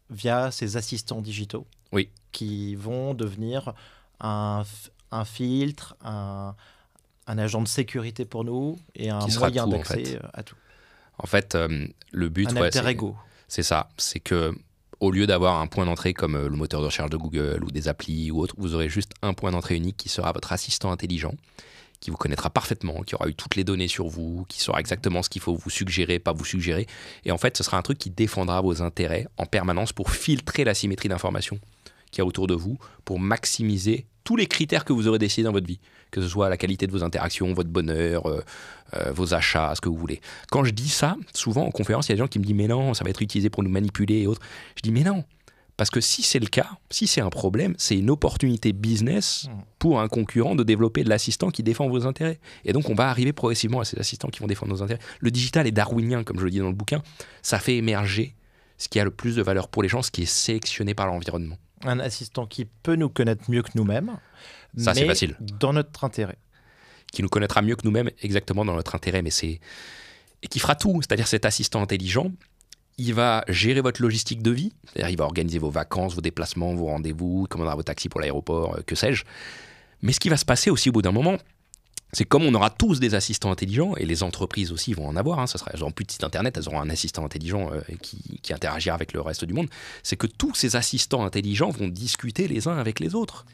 via ces assistants digitaux qui vont devenir un filtre, un agent de sécurité pour nous et un moyen d'accès à tout. En fait, le but... Un alter ego. C'est ça, c'est que au lieu d'avoir un point d'entrée comme le moteur de recherche de Google ou des applis ou autre, vous aurez juste un point d'entrée unique qui sera votre assistant intelligent, qui vous connaîtra parfaitement, qui aura eu toutes les données sur vous, qui saura exactement ce qu'il faut vous suggérer, pas vous suggérer. Et en fait, ce sera un truc qui défendra vos intérêts en permanence pour filtrer la symétrie d'information qu'il y a autour de vous, pour maximiser tous les critères que vous aurez décidés dans votre vie, que ce soit la qualité de vos interactions, votre bonheur, vos achats, ce que vous voulez. Quand je dis ça, souvent en conférence, il y a des gens qui me disent « mais non, ça va être utilisé pour nous manipuler et autres ». Je dis « mais non ». Parce que si c'est le cas, si c'est un problème, c'est une opportunité business pour un concurrent de développer de l'assistant qui défend vos intérêts. Et donc, on va arriver progressivement à ces assistants qui vont défendre nos intérêts. Le digital est darwinien, comme je le dis dans le bouquin. Ça fait émerger ce qui a le plus de valeur pour les gens, ce qui est sélectionné par l'environnement. Un assistant qui peut nous connaître mieux que nous-mêmes, ça, c'est facile. Dans notre intérêt. Qui nous connaîtra mieux que nous-mêmes, exactement dans notre intérêt, et qui fera tout. C'est-à-dire cet assistant intelligent, il va gérer votre logistique de vie, c'est-à-dire il va organiser vos vacances, vos déplacements, vos rendez-vous, il commandera vos taxis pour l'aéroport, que sais-je. Mais ce qui va se passer aussi au bout d'un moment, c'est comme on aura tous des assistants intelligents, et les entreprises aussi vont en avoir, elles n'auront plus de site internet, elles auront un assistant intelligent qui interagira avec le reste du monde, c'est que tous ces assistants intelligents vont discuter les uns avec les autres.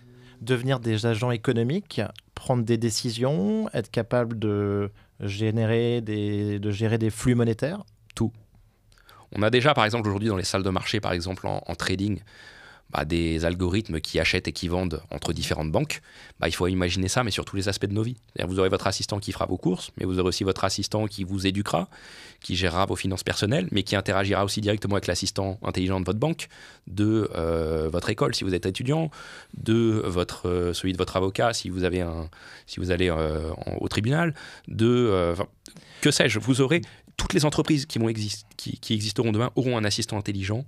Devenir des agents économiques, prendre des décisions, être capable de gérer des flux monétaires. Tout. On a déjà, par exemple, aujourd'hui dans les salles de marché, par exemple en trading, des algorithmes qui achètent et qui vendent entre différentes banques. Il faut imaginer ça, mais sur tous les aspects de nos vies. C'est-à-dire, vous aurez votre assistant qui fera vos courses, mais vous aurez aussi votre assistant qui vous éduquera, qui gérera vos finances personnelles, mais qui interagira aussi directement avec l'assistant intelligent de votre banque, de votre école si vous êtes étudiant, de celui de votre avocat si vous allez au tribunal, que sais-je, vous aurez toutes les entreprises qui existeront demain auront un assistant intelligent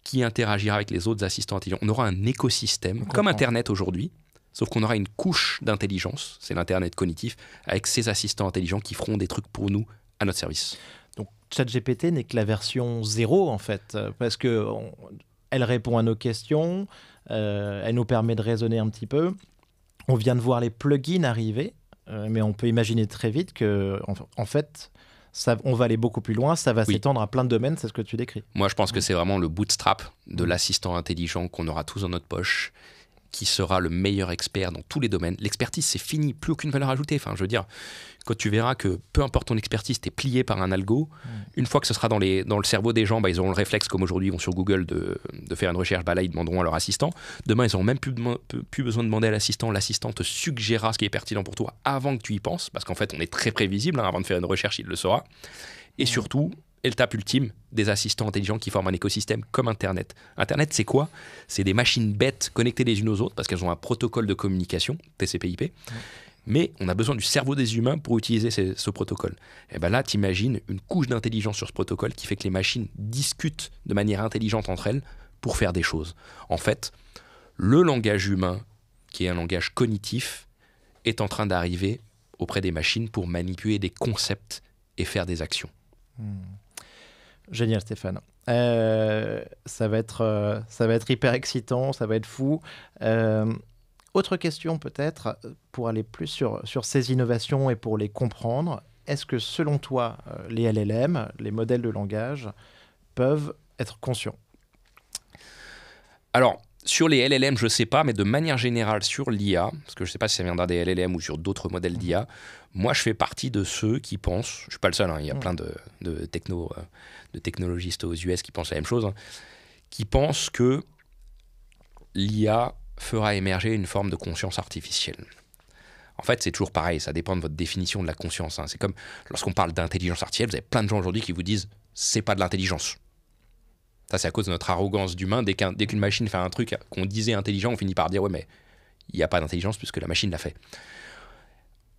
qui interagira avec les autres assistants intelligents. On aura un écosystème, comme Internet aujourd'hui, sauf qu'on aura une couche d'intelligence, c'est l'Internet cognitif, avec ces assistants intelligents qui feront des trucs pour nous à notre service. Donc ChatGPT n'est que la version 0 en fait, parce qu'elle répond à nos questions, elle nous permet de raisonner un petit peu. On vient de voir les plugins arriver, mais on peut imaginer très vite qu'en fait... on va aller beaucoup plus loin, ça va s'étendre à plein de domaines, c'est ce que tu décris. Moi, je pense que c'est vraiment le bootstrap de l'assistant intelligent qu'on aura tous dans notre poche qui sera le meilleur expert dans tous les domaines. L'expertise, c'est fini, plus aucune valeur ajoutée. Enfin, je veux dire, quand tu verras que peu importe ton expertise, t'es plié par un algo, une fois que ce sera dans le cerveau des gens, ils auront le réflexe, comme aujourd'hui, ils vont sur Google de faire une recherche, là, ils demanderont à leur assistant. Demain, ils n'auront même plus besoin de demander à l'assistant. L'assistant te suggérera ce qui est pertinent pour toi avant que tu y penses, parce qu'en fait, on est très prévisible. Avant de faire une recherche, il le saura. Et surtout, l'étape ultime, des assistants intelligents qui forment un écosystème comme Internet. Internet, c'est quoi? C'est des machines bêtes connectées les unes aux autres parce qu'elles ont un protocole de communication, TCP/IP. Mais on a besoin du cerveau des humains pour utiliser ce protocole. Et bien là, tu imagines une couche d'intelligence sur ce protocole qui fait que les machines discutent de manière intelligente entre elles pour faire des choses. En fait, le langage humain, qui est un langage cognitif, est en train d'arriver auprès des machines pour manipuler des concepts et faire des actions. Génial, Stéphane. Ça va être hyper excitant, ça va être fou. Autre question peut-être, pour aller plus sur ces innovations et pour les comprendre. Est-ce que selon toi, les LLM, les modèles de langage, peuvent être conscients? Alors, sur les LLM, je ne sais pas, mais de manière générale sur l'IA, parce que je ne sais pas si ça viendra des LLM ou sur d'autres modèles d'IA, moi je fais partie de ceux qui pensent, je ne suis pas le seul, il y a plein de technologistes aux US qui pensent la même chose, qui pensent que l'IA fera émerger une forme de conscience artificielle. En fait, c'est toujours pareil, ça dépend de votre définition de la conscience. C'est comme lorsqu'on parle d'intelligence artificielle, vous avez plein de gens aujourd'hui qui vous disent « c'est pas de l'intelligence ». Ça, c'est à cause de notre arrogance d'humain. Dès qu'une machine fait un truc qu'on disait intelligent, on finit par dire « ouais, mais il n'y a pas d'intelligence puisque la machine l'a fait ».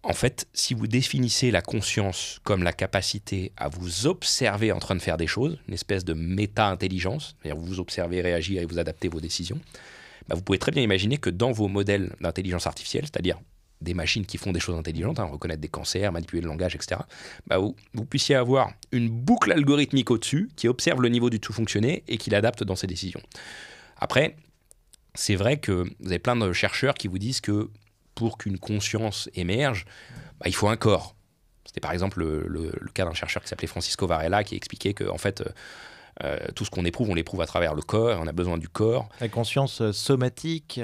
En fait, si vous définissez la conscience comme la capacité à vous observer en train de faire des choses, une espèce de méta-intelligence, c'est-à-dire vous observez, réagir et vous adaptez vos décisions, vous pouvez très bien imaginer que dans vos modèles d'intelligence artificielle, c'est-à-dire des machines qui font des choses intelligentes, reconnaître des cancers, manipuler le langage, etc., vous puissiez avoir une boucle algorithmique au-dessus qui observe le niveau du tout fonctionner et qui l'adapte dans ses décisions. Après, c'est vrai que vous avez plein de chercheurs qui vous disent que pour qu'une conscience émerge, il faut un corps. C'était par exemple le cas d'un chercheur qui s'appelait Francisco Varela qui expliquait que en fait, tout ce qu'on éprouve, on l'éprouve à travers le corps, et on a besoin du corps. La conscience somatique,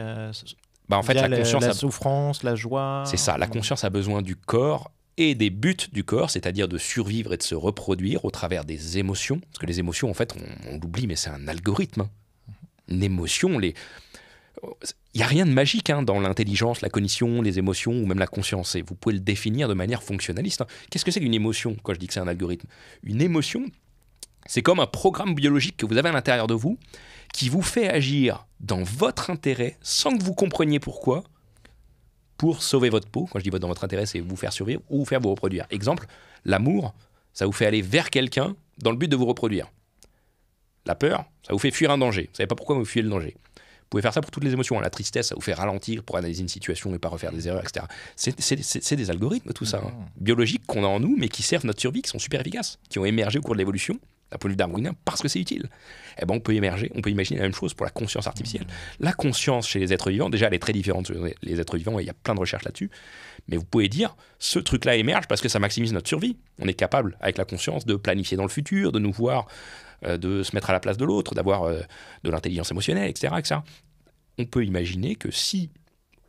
en fait, la souffrance, la joie... C'est ça, la conscience a besoin du corps et des buts du corps, c'est-à-dire de survivre et de se reproduire au travers des émotions. Parce que les émotions, en fait, on l'oublie, mais c'est un algorithme. Une émotion, il n'y a rien de magique dans l'intelligence, la cognition, les émotions ou même la conscience. Et vous pouvez le définir de manière fonctionnaliste. Qu'est-ce que c'est qu'une émotion quand je dis que c'est un algorithme? Une émotion, c'est comme un programme biologique que vous avez à l'intérieur de vous qui vous fait agir dans votre intérêt sans que vous compreniez pourquoi pour sauver votre peau. Quand je dis dans votre intérêt, c'est vous faire survivre ou vous faire vous reproduire. Exemple, l'amour, ça vous fait aller vers quelqu'un dans le but de vous reproduire. La peur, ça vous fait fuir un danger. Vous ne savez pas pourquoi vous fuyez le danger. Vous pouvez faire ça pour toutes les émotions. La tristesse, ça vous fait ralentir pour analyser une situation et pas refaire des erreurs, etc. C'est des algorithmes, tout ça, biologiques qu'on a en nous, mais qui servent notre survie, qui sont super efficaces, qui ont émergé au cours de l'évolution, d'un point de vue darwinien, parce que c'est utile. On peut imaginer la même chose pour la conscience artificielle. La conscience chez les êtres vivants, déjà, elle est très différente sur les êtres vivants, et il y a plein de recherches là-dessus. Mais vous pouvez dire, ce truc-là émerge parce que ça maximise notre survie. On est capable, avec la conscience, de planifier dans le futur, de nous voir, de se mettre à la place de l'autre, d'avoir de l'intelligence émotionnelle, etc., etc. On peut imaginer que si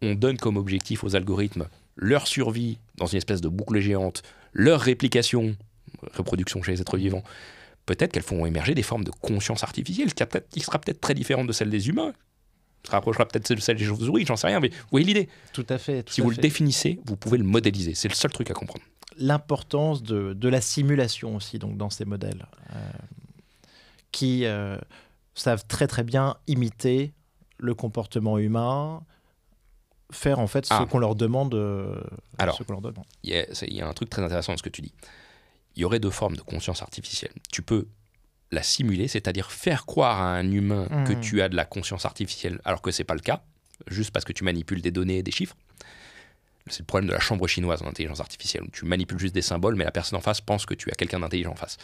on donne comme objectif aux algorithmes leur survie dans une espèce de boucle géante, leur réplication, reproduction chez les êtres vivants, peut-être qu'elles font émerger des formes de conscience artificielle qui sera peut-être très différente de celle des humains, se rapprochera peut-être de celle des chauves-souris, j'en sais rien, mais vous voyez l'idée. Tout à fait. Si vous le définissez, vous pouvez le modéliser. C'est le seul truc à comprendre. L'importance de la simulation aussi donc, dans ces modèles qui savent très très bien imiter le comportement humain, faire en fait ce qu'on leur demande. Alors, il y a un truc très intéressant dans ce que tu dis. Il y aurait deux formes de conscience artificielle. Tu peux la simuler, c'est-à-dire faire croire à un humain que tu as de la conscience artificielle alors que ce n'est pas le cas, juste parce que tu manipules des données et des chiffres. C'est le problème de la chambre chinoise en intelligence artificielle, où tu manipules juste des symboles, mais la personne en face pense que tu as quelqu'un d'intelligent en face.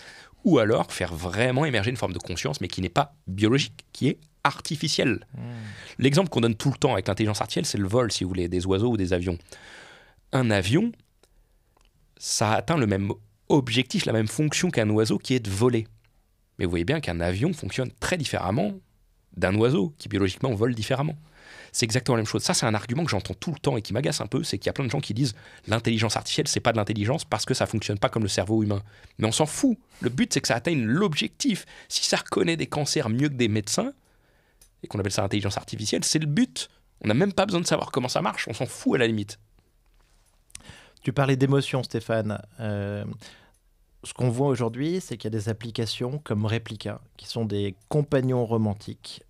Ou alors faire vraiment émerger une forme de conscience, mais qui n'est pas biologique, qui est artificielle. L'exemple qu'on donne tout le temps avec l'intelligence artificielle, c'est le vol, si vous voulez, des oiseaux ou des avions. Un avion, ça atteint le même objectif, la même fonction qu'un oiseau, qui est de voler. Mais vous voyez bien qu'un avion fonctionne très différemment d'un oiseau qui biologiquement vole différemment. C'est exactement la même chose. Ça, c'est un argument que j'entends tout le temps et qui m'agace un peu, c'est qu'il y a plein de gens qui disent l'intelligence artificielle, c'est pas de l'intelligence parce que ça fonctionne pas comme le cerveau humain. Mais on s'en fout. Le but, c'est que ça atteigne l'objectif. Si ça reconnaît des cancers mieux que des médecins, et qu'on appelle ça intelligence artificielle, c'est le but. On n'a même pas besoin de savoir comment ça marche. On s'en fout à la limite. Tu parlais d'émotion, Stéphane. Ce qu'on voit aujourd'hui, c'est qu'il y a des applications comme Replica, qui sont des compagnons romantiques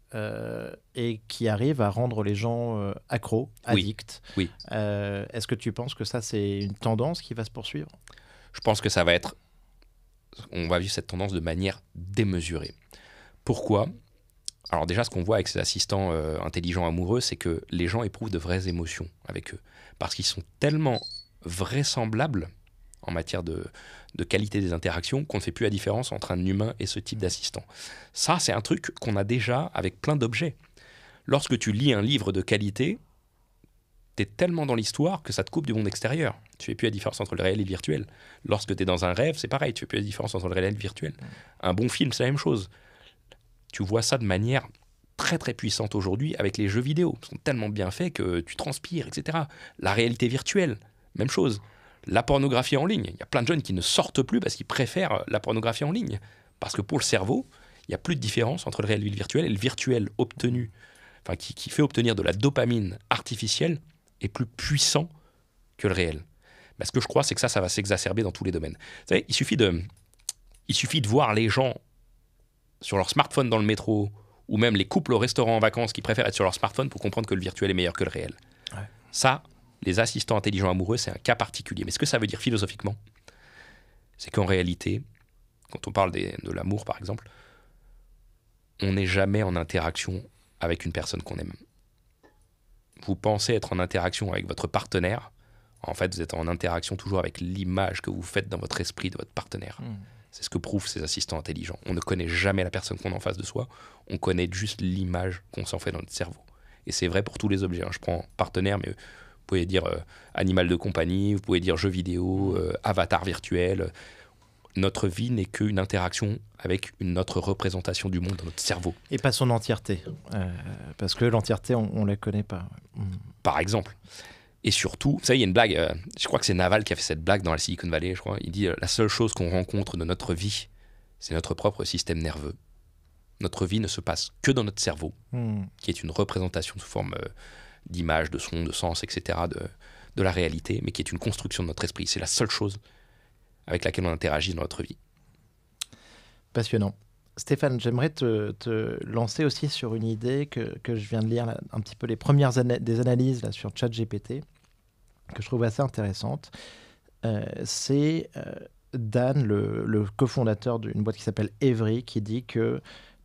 et qui arrivent à rendre les gens accros, addicts. Oui. Est-ce que tu penses que ça, c'est une tendance qui va se poursuivre ? Je pense que ça va être... On va vivre cette tendance de manière démesurée. Pourquoi ? Alors déjà, ce qu'on voit avec ces assistants intelligents amoureux, c'est que les gens éprouvent de vraies émotions avec eux. Parce qu'ils sont tellement vraisemblables en matière de qualité des interactions qu'on ne fait plus la différence entre un humain et ce type d'assistant. Ça, c'est un truc qu'on a déjà avec plein d'objets. Lorsque tu lis un livre de qualité, tu es tellement dans l'histoire que ça te coupe du monde extérieur. Tu ne fais plus la différence entre le réel et le virtuel. Lorsque tu es dans un rêve, c'est pareil, tu ne fais plus la différence entre le réel et le virtuel. Un bon film, c'est la même chose. Tu vois ça de manière très très puissante aujourd'hui avec les jeux vidéo. Ils sont tellement bien faits que tu transpires, etc. La réalité virtuelle, même chose. La pornographie en ligne. Il y a plein de jeunes qui ne sortent plus parce qu'ils préfèrent la pornographie en ligne. Parce que pour le cerveau, il n'y a plus de différence entre le réel et le virtuel. Et le virtuel obtenu, enfin, qui fait obtenir de la dopamine artificielle est plus puissant que le réel. Mais ce que je crois, c'est que ça va s'exacerber dans tous les domaines. Vous savez, il suffit de voir les gens sur leur smartphone dans le métro, ou même les couples au restaurant en vacances qui préfèrent être sur leur smartphone pour comprendre que le virtuel est meilleur que le réel. Ouais. Ça, les assistants intelligents amoureux, c'est un cas particulier. Mais ce que ça veut dire philosophiquement, c'est qu'en réalité, quand on parle de l'amour, par exemple, on n'est jamais en interaction avec une personne qu'on aime. Vous pensez être en interaction avec votre partenaire, en fait, vous êtes en interaction toujours avec l'image que vous faites dans votre esprit de votre partenaire. C'est ce que prouvent ces assistants intelligents. On ne connaît jamais la personne qu'on a en face de soi, on connaît juste l'image qu'on s'en fait dans notre cerveau. Et c'est vrai pour tous les objets. Je prends partenaire, mais vous pouvez dire animal de compagnie, vous pouvez dire jeu vidéo, avatar virtuel. Notre vie n'est qu'une interaction avec une autre représentation du monde dans notre cerveau. Et pas son entièreté, parce que l'entièreté, on ne la connaît pas. Par exemple. Et surtout, vous savez, il y a une blague, je crois que c'est Naval qui a fait cette blague dans la Silicon Valley, je crois. Il dit la seule chose qu'on rencontre de notre vie, c'est notre propre système nerveux. Notre vie ne se passe que dans notre cerveau, qui est une représentation sous forme d'image, de son, de sens, etc., de la réalité, mais qui est une construction de notre esprit. C'est la seule chose avec laquelle on interagit dans notre vie. Passionnant. Stéphane, j'aimerais te lancer aussi sur une idée que je viens de lire là, un petit peu les premières des analyses là, sur ChatGPT, que je trouve assez intéressante. C'est Dan, le cofondateur d'une boîte qui s'appelle Evry, qui dit que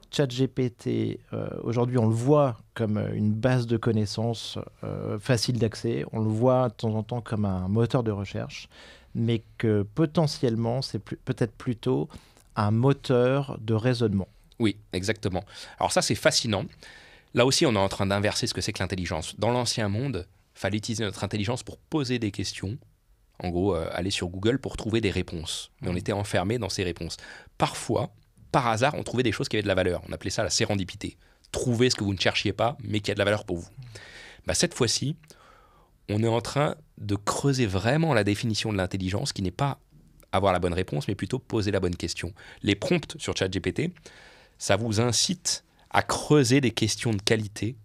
ChatGPT, aujourd'hui, on le voit comme une base de connaissances facile d'accès. On le voit de temps en temps comme un moteur de recherche, mais que potentiellement, c'est peut-être plutôt un moteur de raisonnement. Oui, exactement. Alors ça, c'est fascinant. Là aussi, on est en train d'inverser ce que c'est que l'intelligence. Dans l'ancien monde, il fallait utiliser notre intelligence pour poser des questions. En gros, aller sur Google pour trouver des réponses. Mais on était enfermé dans ces réponses. Parfois, par hasard, on trouvait des choses qui avaient de la valeur. On appelait ça la sérendipité. Trouver ce que vous ne cherchiez pas, mais qui a de la valeur pour vous. Cette fois-ci, on est en train de creuser vraiment la définition de l'intelligence, qui n'est pas avoir la bonne réponse, mais plutôt poser la bonne question. Les prompts sur ChatGPT, ça vous incite à creuser des questions de qualité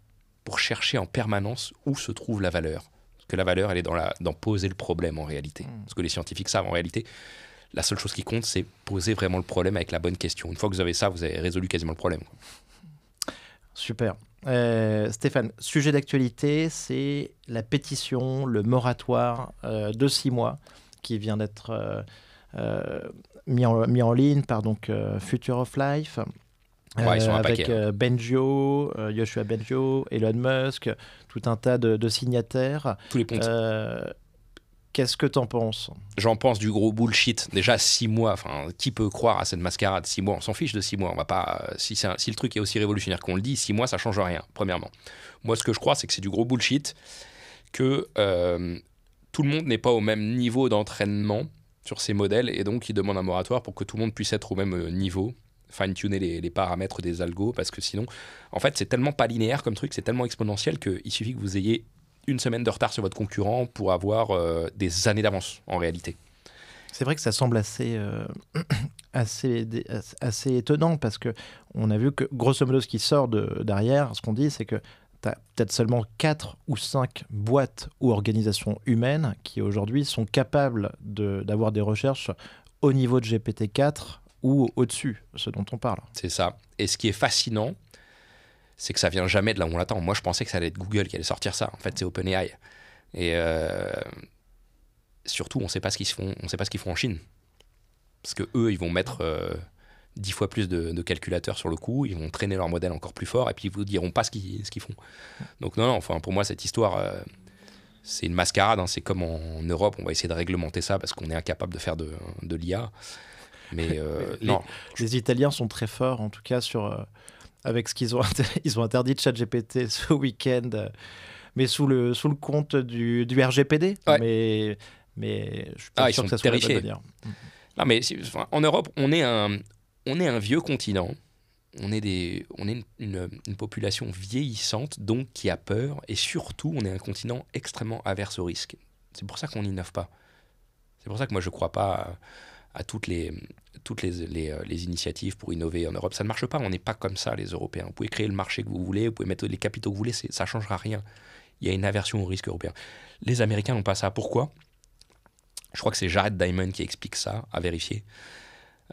pour chercher en permanence où se trouve la valeur. Parce que la valeur, elle est dans poser le problème en réalité. Ce que les scientifiques savent en réalité, la seule chose qui compte, c'est poser vraiment le problème avec la bonne question. Une fois que vous avez ça, vous avez résolu quasiment le problème. Super. Stéphane, sujet d'actualité, c'est la pétition, le moratoire de 6 mois qui vient d'être mis en ligne par Future of Life. Ouais, ils sont un avec paquet, Bengio, Yoshua Bengio, Elon Musk, tout un tas de signataires. Tous les pontes. Qu'est-ce que t'en penses ? J'en pense du gros bullshit. Déjà 6 mois, qui peut croire à cette mascarade ? 6 mois, on s'en fiche de 6 mois. On va pas, si le truc est aussi révolutionnaire qu'on le dit, 6 mois, ça change rien, premièrement. Moi, ce que je crois, c'est que c'est du gros bullshit, que tout le monde n'est pas au même niveau d'entraînement sur ces modèles, et donc ils demandent un moratoire pour que tout le monde puisse être au même niveau fine-tuner les paramètres des algos, parce que sinon, en fait, c'est tellement pas linéaire comme truc, c'est tellement exponentiel qu'il suffit que vous ayez une semaine de retard sur votre concurrent pour avoir des années d'avance, en réalité. C'est vrai que ça semble assez étonnant, parce qu'on a vu que, grosso modo, ce qui sort derrière, ce qu'on dit, c'est que tu as peut-être seulement 4 ou 5 boîtes ou organisations humaines qui, aujourd'hui, sont capables d'avoir des recherches au niveau de GPT-4 ou au-dessus, ce dont on parle. C'est ça. Et ce qui est fascinant, c'est que ça vient jamais de là où on l'attend. Moi, je pensais que ça allait être Google qui allait sortir ça. En fait, c'est OpenAI. Et surtout, on ne sait pas ce qu'ils font en Chine. Parce que eux, ils vont mettre 10 fois plus de calculateurs sur le coup, ils vont traîner leur modèle encore plus fort, et puis ils vous diront pas ce qu'ils font. Donc non, enfin, pour moi, cette histoire, c'est une mascarade. Hein. C'est comme en Europe, on va essayer de réglementer ça parce qu'on est incapable de faire de l'IA. Mais les Italiens sont très forts, en tout cas, avec ce qu'ils ont, ils ont interdit ChatGPT ce week-end, mais sous le compte du RGPD. Ouais. Mais je suis pas sûr que ça soit la bonne manière. Non, mais en Europe, on est un vieux continent. On est une population vieillissante, donc qui a peur. Et surtout, on est un continent extrêmement averse au risque. C'est pour ça qu'on n'innove pas. C'est pour ça que moi, je ne crois pas à toutes les initiatives pour innover en Europe. Ça ne marche pas. On n'est pas comme ça, les Européens. Vous pouvez créer le marché que vous voulez, vous pouvez mettre les capitaux que vous voulez, ça ne changera rien. Il y a une aversion au risque européen. Les Américains n'ont pas ça. Pourquoi ? Je crois que c'est Jared Diamond qui explique ça, à vérifier.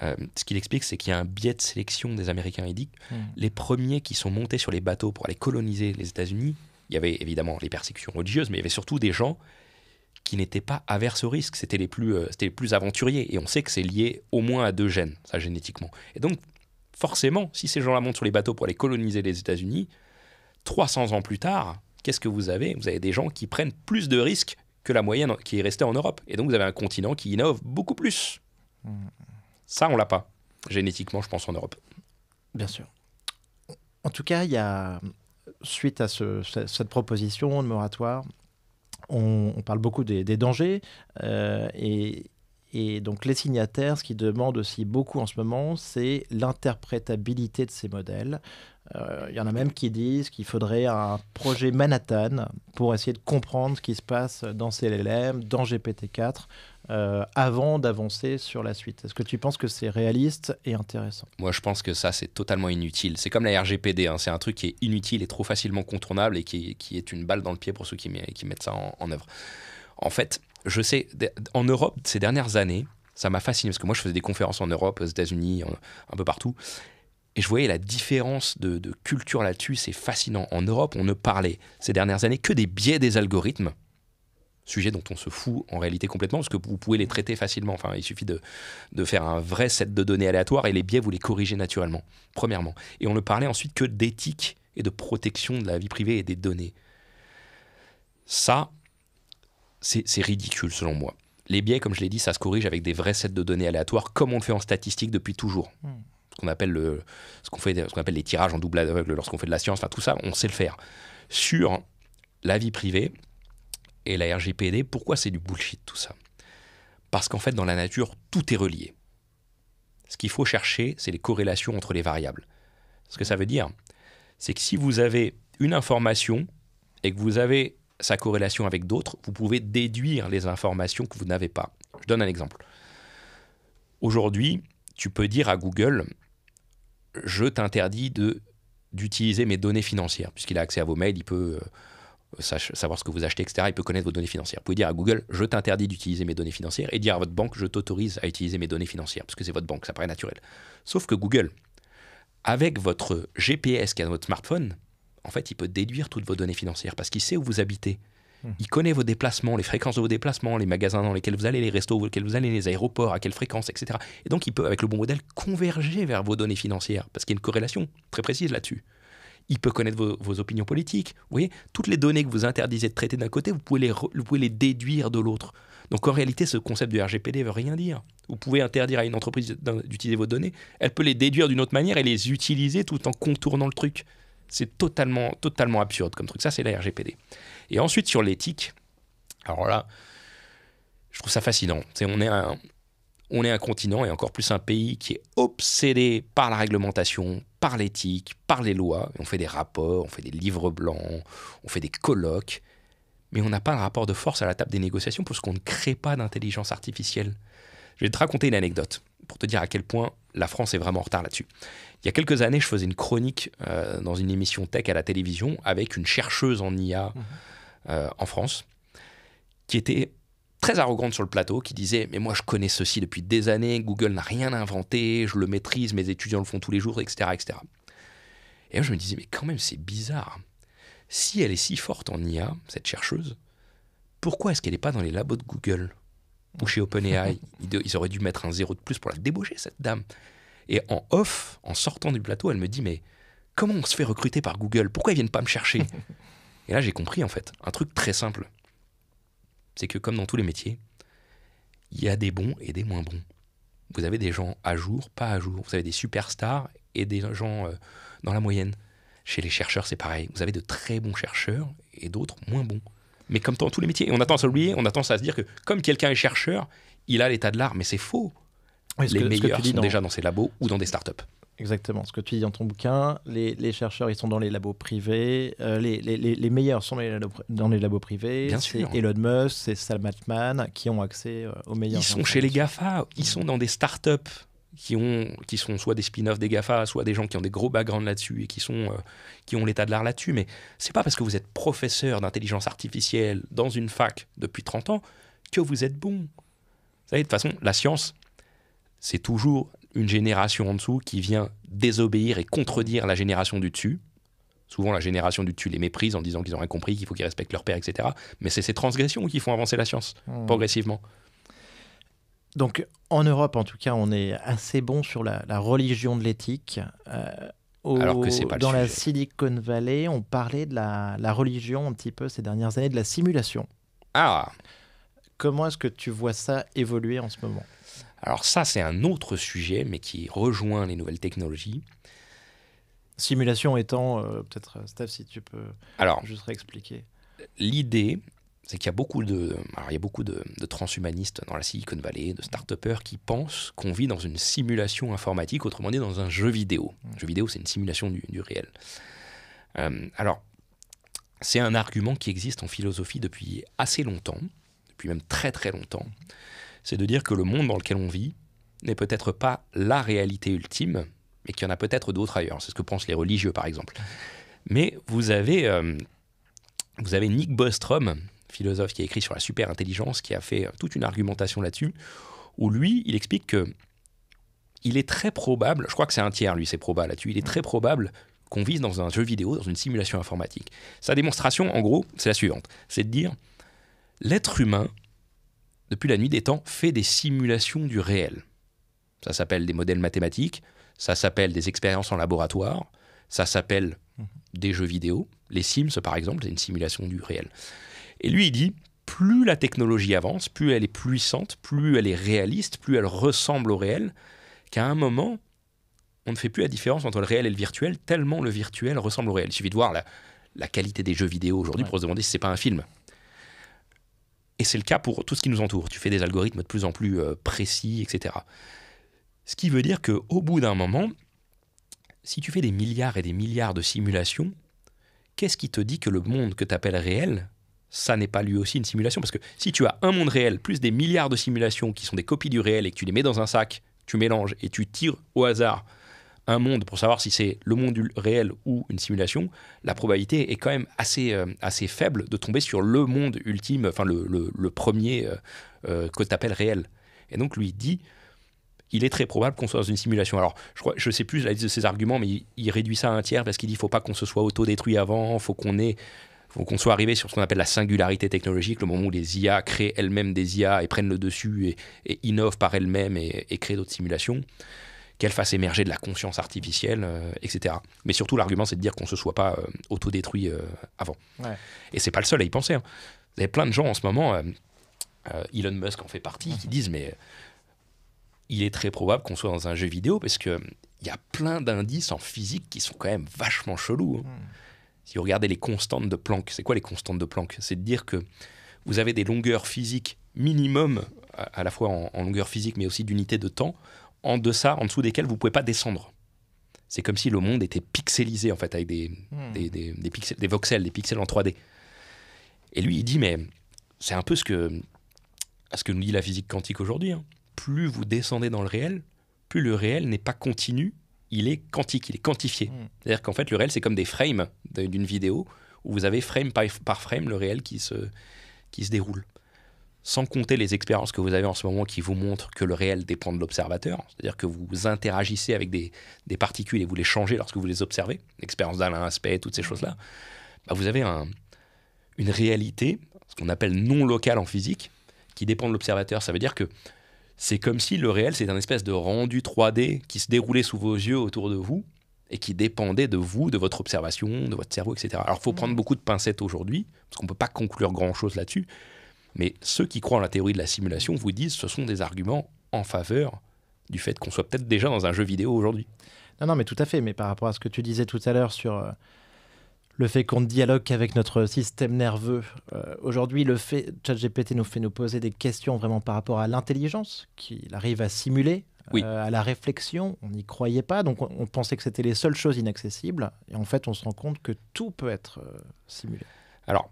Ce qu'il explique, c'est qu'il y a un biais de sélection des Américains. Il dit que les premiers qui sont montés sur les bateaux pour aller coloniser les États-Unis, il y avait évidemment les persécutions religieuses, mais il y avait surtout des gens qui n'étaient pas averses au risque. C'était les plus aventuriers. Et on sait que c'est lié au moins à 2 gènes, ça, génétiquement. Et donc, forcément, si ces gens-là montent sur les bateaux pour aller coloniser les États-Unis, 300 ans plus tard, qu'est-ce que vous avez ? Vous avez des gens qui prennent plus de risques que la moyenne qui est restée en Europe. Et donc, vous avez un continent qui innove beaucoup plus. Ça, on l'a pas, génétiquement, je pense, en Europe. Bien sûr. En tout cas, il y a, suite à cette proposition de moratoire, on parle beaucoup des dangers. Et donc, les signataires, ce qu'ils demandent aussi beaucoup en ce moment, c'est l'interprétabilité de ces modèles. Il y en a même qui disent qu'il faudrait un projet Manhattan pour essayer de comprendre ce qui se passe dans CLLM, dans GPT-4, avant d'avancer sur la suite. Est-ce que tu penses que c'est réaliste et intéressant ? Moi, je pense que ça, c'est totalement inutile. C'est comme la RGPD, hein. C'est un truc qui est inutile et trop facilement contournable et qui est une balle dans le pied pour ceux qui mettent ça en œuvre. En fait, je sais, en Europe, ces dernières années, ça m'a fasciné parce que moi, je faisais des conférences en Europe, aux États-Unis, un peu partout. Et je voyais la différence de culture là-dessus, c'est fascinant. En Europe, on ne parlait ces dernières années que des biais des algorithmes, sujet dont on se fout en réalité complètement, parce que vous pouvez les traiter facilement. Enfin, il suffit de faire un vrai set de données aléatoires et les biais, vous les corrigez naturellement, premièrement. Et on ne parlait ensuite que d'éthique et de protection de la vie privée et des données. Ça, c'est ridicule selon moi. Les biais, comme je l'ai dit, ça se corrige avec des vrais sets de données aléatoires, comme on le fait en statistique depuis toujours. Ce qu'on appelle les tirages en double aveugle lorsqu'on fait de la science, enfin tout ça, on sait le faire. Sur la vie privée et la RGPD, pourquoi c'est du bullshit tout ça ? Parce qu'en fait, dans la nature, tout est relié. Ce qu'il faut chercher, c'est les corrélations entre les variables. Ce que ça veut dire, c'est que si vous avez une information et que vous avez sa corrélation avec d'autres, vous pouvez déduire les informations que vous n'avez pas. Je donne un exemple. Aujourd'hui, tu peux dire à Google, je t'interdis d'utiliser mes données financières. Puisqu'il a accès à vos mails, il peut savoir ce que vous achetez, etc. Il peut connaître vos données financières. Vous pouvez dire à Google, je t'interdis d'utiliser mes données financières, et dire à votre banque, je t'autorise à utiliser mes données financières, parce que c'est votre banque, ça paraît naturel. Sauf que Google, avec votre GPS qui est dans votre smartphone, en fait, il peut déduire toutes vos données financières, parce qu'il sait où vous habitez. Il connaît vos déplacements, les fréquences de vos déplacements, les magasins dans lesquels vous allez, les restos dans lesquels vous allez, les aéroports, à quelle fréquence, etc. Et donc, il peut, avec le bon modèle, converger vers vos données financières, parce qu'il y a une corrélation très précise là-dessus. Il peut connaître vos opinions politiques. Vous voyez, toutes les données que vous interdisez de traiter d'un côté, vous pouvez les déduire de l'autre. Donc, en réalité, ce concept du RGPD ne veut rien dire. Vous pouvez interdire à une entreprise d'utiliser vos données, elle peut les déduire d'une autre manière et les utiliser tout en contournant le truc. C'est totalement absurde comme truc. Ça, c'est la RGPD. Et ensuite, sur l'éthique, alors là, je trouve ça fascinant. on est un continent et encore plus un pays qui est obsédé par la réglementation, par l'éthique, par les lois. On fait des rapports, on fait des livres blancs, on fait des colloques, mais on n'a pas un rapport de force à la table des négociations parce qu'on ne crée pas d'intelligence artificielle. Je vais te raconter une anecdote pour te dire à quel point la France est vraiment en retard là-dessus. Il y a quelques années, je faisais une chronique dans une émission tech à la télévision avec une chercheuse en IA en France qui était très arrogante sur le plateau, qui disait « Mais moi, je connais ceci depuis des années, Google n'a rien inventé, je le maîtrise, mes étudiants le font tous les jours, etc. etc. » Et là, je me disais « Mais quand même, c'est bizarre. Si elle est si forte en IA, cette chercheuse, pourquoi est-ce qu'elle n'est pas dans les labos de Google ou chez OpenAI? Ils auraient dû mettre un 0 de plus pour la débaucher, cette dame. » Et en off, en sortant du plateau, elle me dit « Mais comment on se fait recruter par Google? Pourquoi ils ne viennent pas me chercher ?» Et là, j'ai compris, en fait, un truc très simple. C'est que comme dans tous les métiers, il y a des bons et des moins bons. Vous avez des gens à jour, pas à jour. Vous avez des superstars et des gens dans la moyenne. Chez les chercheurs, c'est pareil. Vous avez de très bons chercheurs et d'autres moins bons. Mais comme dans tous les métiers, et on a tendance à l'oublier, on a tendance à se dire que comme quelqu'un est chercheur, il a l'état de l'art, mais c'est faux. Oui, les meilleurs sont déjà dans ces labos ou dans des startups. Exactement, ce que tu dis dans ton bouquin, les chercheurs, ils sont dans les labos privés, les meilleurs sont dans les labos privés. Bien c'est sûr. Elon Musk, c'est Sam Altman qui ont accès aux meilleurs. Ils sont chez les GAFA, ils sont dans des startups qui sont soit des spin-offs des GAFA, soit des gens qui ont des gros backgrounds là-dessus et qui ont l'état de l'art là-dessus. Mais c'est pas parce que vous êtes professeur d'intelligence artificielle dans une fac depuis 30 ans que vous êtes bon. Vous savez, de toute façon, la science, c'est toujours une génération en dessous qui vient désobéir et contredire la génération du dessus. Souvent, la génération du dessus les méprise en disant qu'ils n'ont rien compris, qu'il faut qu'ils respectent leur père, etc. Mais c'est ces transgressions qui font avancer la science, progressivement. Donc, en Europe, en tout cas, on est assez bon sur la religion de l'éthique. Alors que c'est pas le dans la sujet. Silicon Valley, on parlait de la religion un petit peu ces dernières années, de la simulation. Ah, Comment est-ce que tu vois ça évoluer en ce moment ? alors ça, c'est un autre sujet, mais qui rejoint les nouvelles technologies. Simulation étant, peut-être, Steph, si tu peux Alors, juste réexpliquer. l'idée, c'est qu'il y a beaucoup de transhumanistes dans la Silicon Valley, de start-upers qui pensent qu'on vit dans une simulation informatique, autrement dit dans un jeu vidéo. Un jeu vidéo, c'est une simulation du réel. Alors, c'est un argument qui existe en philosophie depuis assez longtemps, depuis même très très longtemps. C'est de dire que le monde dans lequel on vit n'est peut-être pas la réalité ultime, mais qu'il y en a peut-être d'autres ailleurs. C'est ce que pensent les religieux, par exemple. Mais vous avez Nick Bostrom, philosophe qui a écrit sur la super-intelligence, qui a fait toute une argumentation là-dessus, où lui, il explique que il est très probable, je crois que c'est un tiers, lui, c'est probable là-dessus, il est très probable qu'on vive dans un jeu vidéo, dans une simulation informatique. Sa démonstration, en gros, c'est la suivante. C'est de dire, l'être humain, depuis la nuit des temps, fait des simulations du réel. Ça s'appelle des modèles mathématiques, ça s'appelle des expériences en laboratoire, ça s'appelle des jeux vidéo. Les Sims, par exemple, c'est une simulation du réel. Et lui, il dit, plus la technologie avance, plus elle est puissante, plus elle est réaliste, plus elle ressemble au réel, qu'à un moment, on ne fait plus la différence entre le réel et le virtuel, tellement le virtuel ressemble au réel. Il suffit de voir la qualité des jeux vidéo aujourd'hui pour se demander si ce n'est pas un film. Et c'est le cas pour tout ce qui nous entoure. Tu fais des algorithmes de plus en plus précis, etc. Ce qui veut dire qu'au bout d'un moment, si tu fais des milliards et des milliards de simulations, qu'est-ce qui te dit que le monde que tu appelles réel, ça n'est pas lui aussi une simulation? Parce que si tu as un monde réel plus des milliards de simulations qui sont des copies du réel et que tu les mets dans un sac, tu mélanges et tu tires au hasard un monde pour savoir si c'est le monde réel ou une simulation, la probabilité est quand même assez faible de tomber sur le monde ultime, enfin le premier que tu appelles réel. Et donc lui dit, il est très probable qu'on soit dans une simulation. Alors je ne sais plus la liste de ses arguments, mais il réduit ça à un tiers parce qu'il dit qu'il ne faut pas qu'on se soit autodétruit avant, il faut qu'on soit arrivé sur ce qu'on appelle la singularité technologique, le moment où les IA créent elles-mêmes des IA et prennent le dessus et innovent par elles-mêmes et créent d'autres simulations, qu'elles fassent émerger de la conscience artificielle, etc. Mais surtout, l'argument, c'est de dire qu'on ne se soit pas autodétruit avant. Ouais. Et ce n'est pas le seul à y penser. Hein. Vous avez plein de gens en ce moment, Elon Musk en fait partie, qui disent mais il est très probable qu'on soit dans un jeu vidéo parce qu'il y a plein d'indices en physique qui sont quand même vachement chelous. Hein. Si vous regardez les constantes de Planck, c'est quoi les constantes de Planck? C'est de dire que vous avez des longueurs physiques minimum à la fois en longueur physique, mais aussi d'unité de temps, en dessous desquelles vous ne pouvez pas descendre. C'est comme si le monde était pixelisé, en fait, avec des voxels, des pixels en 3D. Et lui, il dit, mais c'est un peu ce que nous dit la physique quantique aujourd'hui. Hein. Plus vous descendez dans le réel, plus le réel n'est pas continu, il est quantique, il est quantifié. C'est-à-dire qu'en fait, le réel, c'est comme des frames d'une vidéo, où vous avez frame par frame le réel qui se déroule. Sans compter les expériences que vous avez en ce moment qui vous montrent que le réel dépend de l'observateur, c'est-à-dire que vous interagissez avec des particules et vous les changez lorsque vous les observez, l'expérience d'Alain Aspect, toutes ces choses-là, vous avez une réalité, ce qu'on appelle non locale en physique, qui dépend de l'observateur. Ça veut dire que c'est comme si le réel, c'est un espèce de rendu 3D qui se déroulait sous vos yeux autour de vous et qui dépendait de vous, de votre observation, de votre cerveau, etc. Alors, il faut prendre beaucoup de pincettes aujourd'hui, parce qu'on ne peut pas conclure grand-chose là-dessus. Mais ceux qui croient en la théorie de la simulation vous disent que ce sont des arguments en faveur du fait qu'on soit peut-être déjà dans un jeu vidéo aujourd'hui. Non, mais tout à fait. Mais par rapport à ce que tu disais tout à l'heure sur le fait qu'on ne dialogue qu'avec notre système nerveux, aujourd'hui, ChatGPT nous fait nous poser des questions vraiment par rapport à l'intelligence qu'il arrive à simuler, à la réflexion. On n'y croyait pas, donc on pensait que c'était les seules choses inaccessibles. Et en fait, on se rend compte que tout peut être simulé. Alors,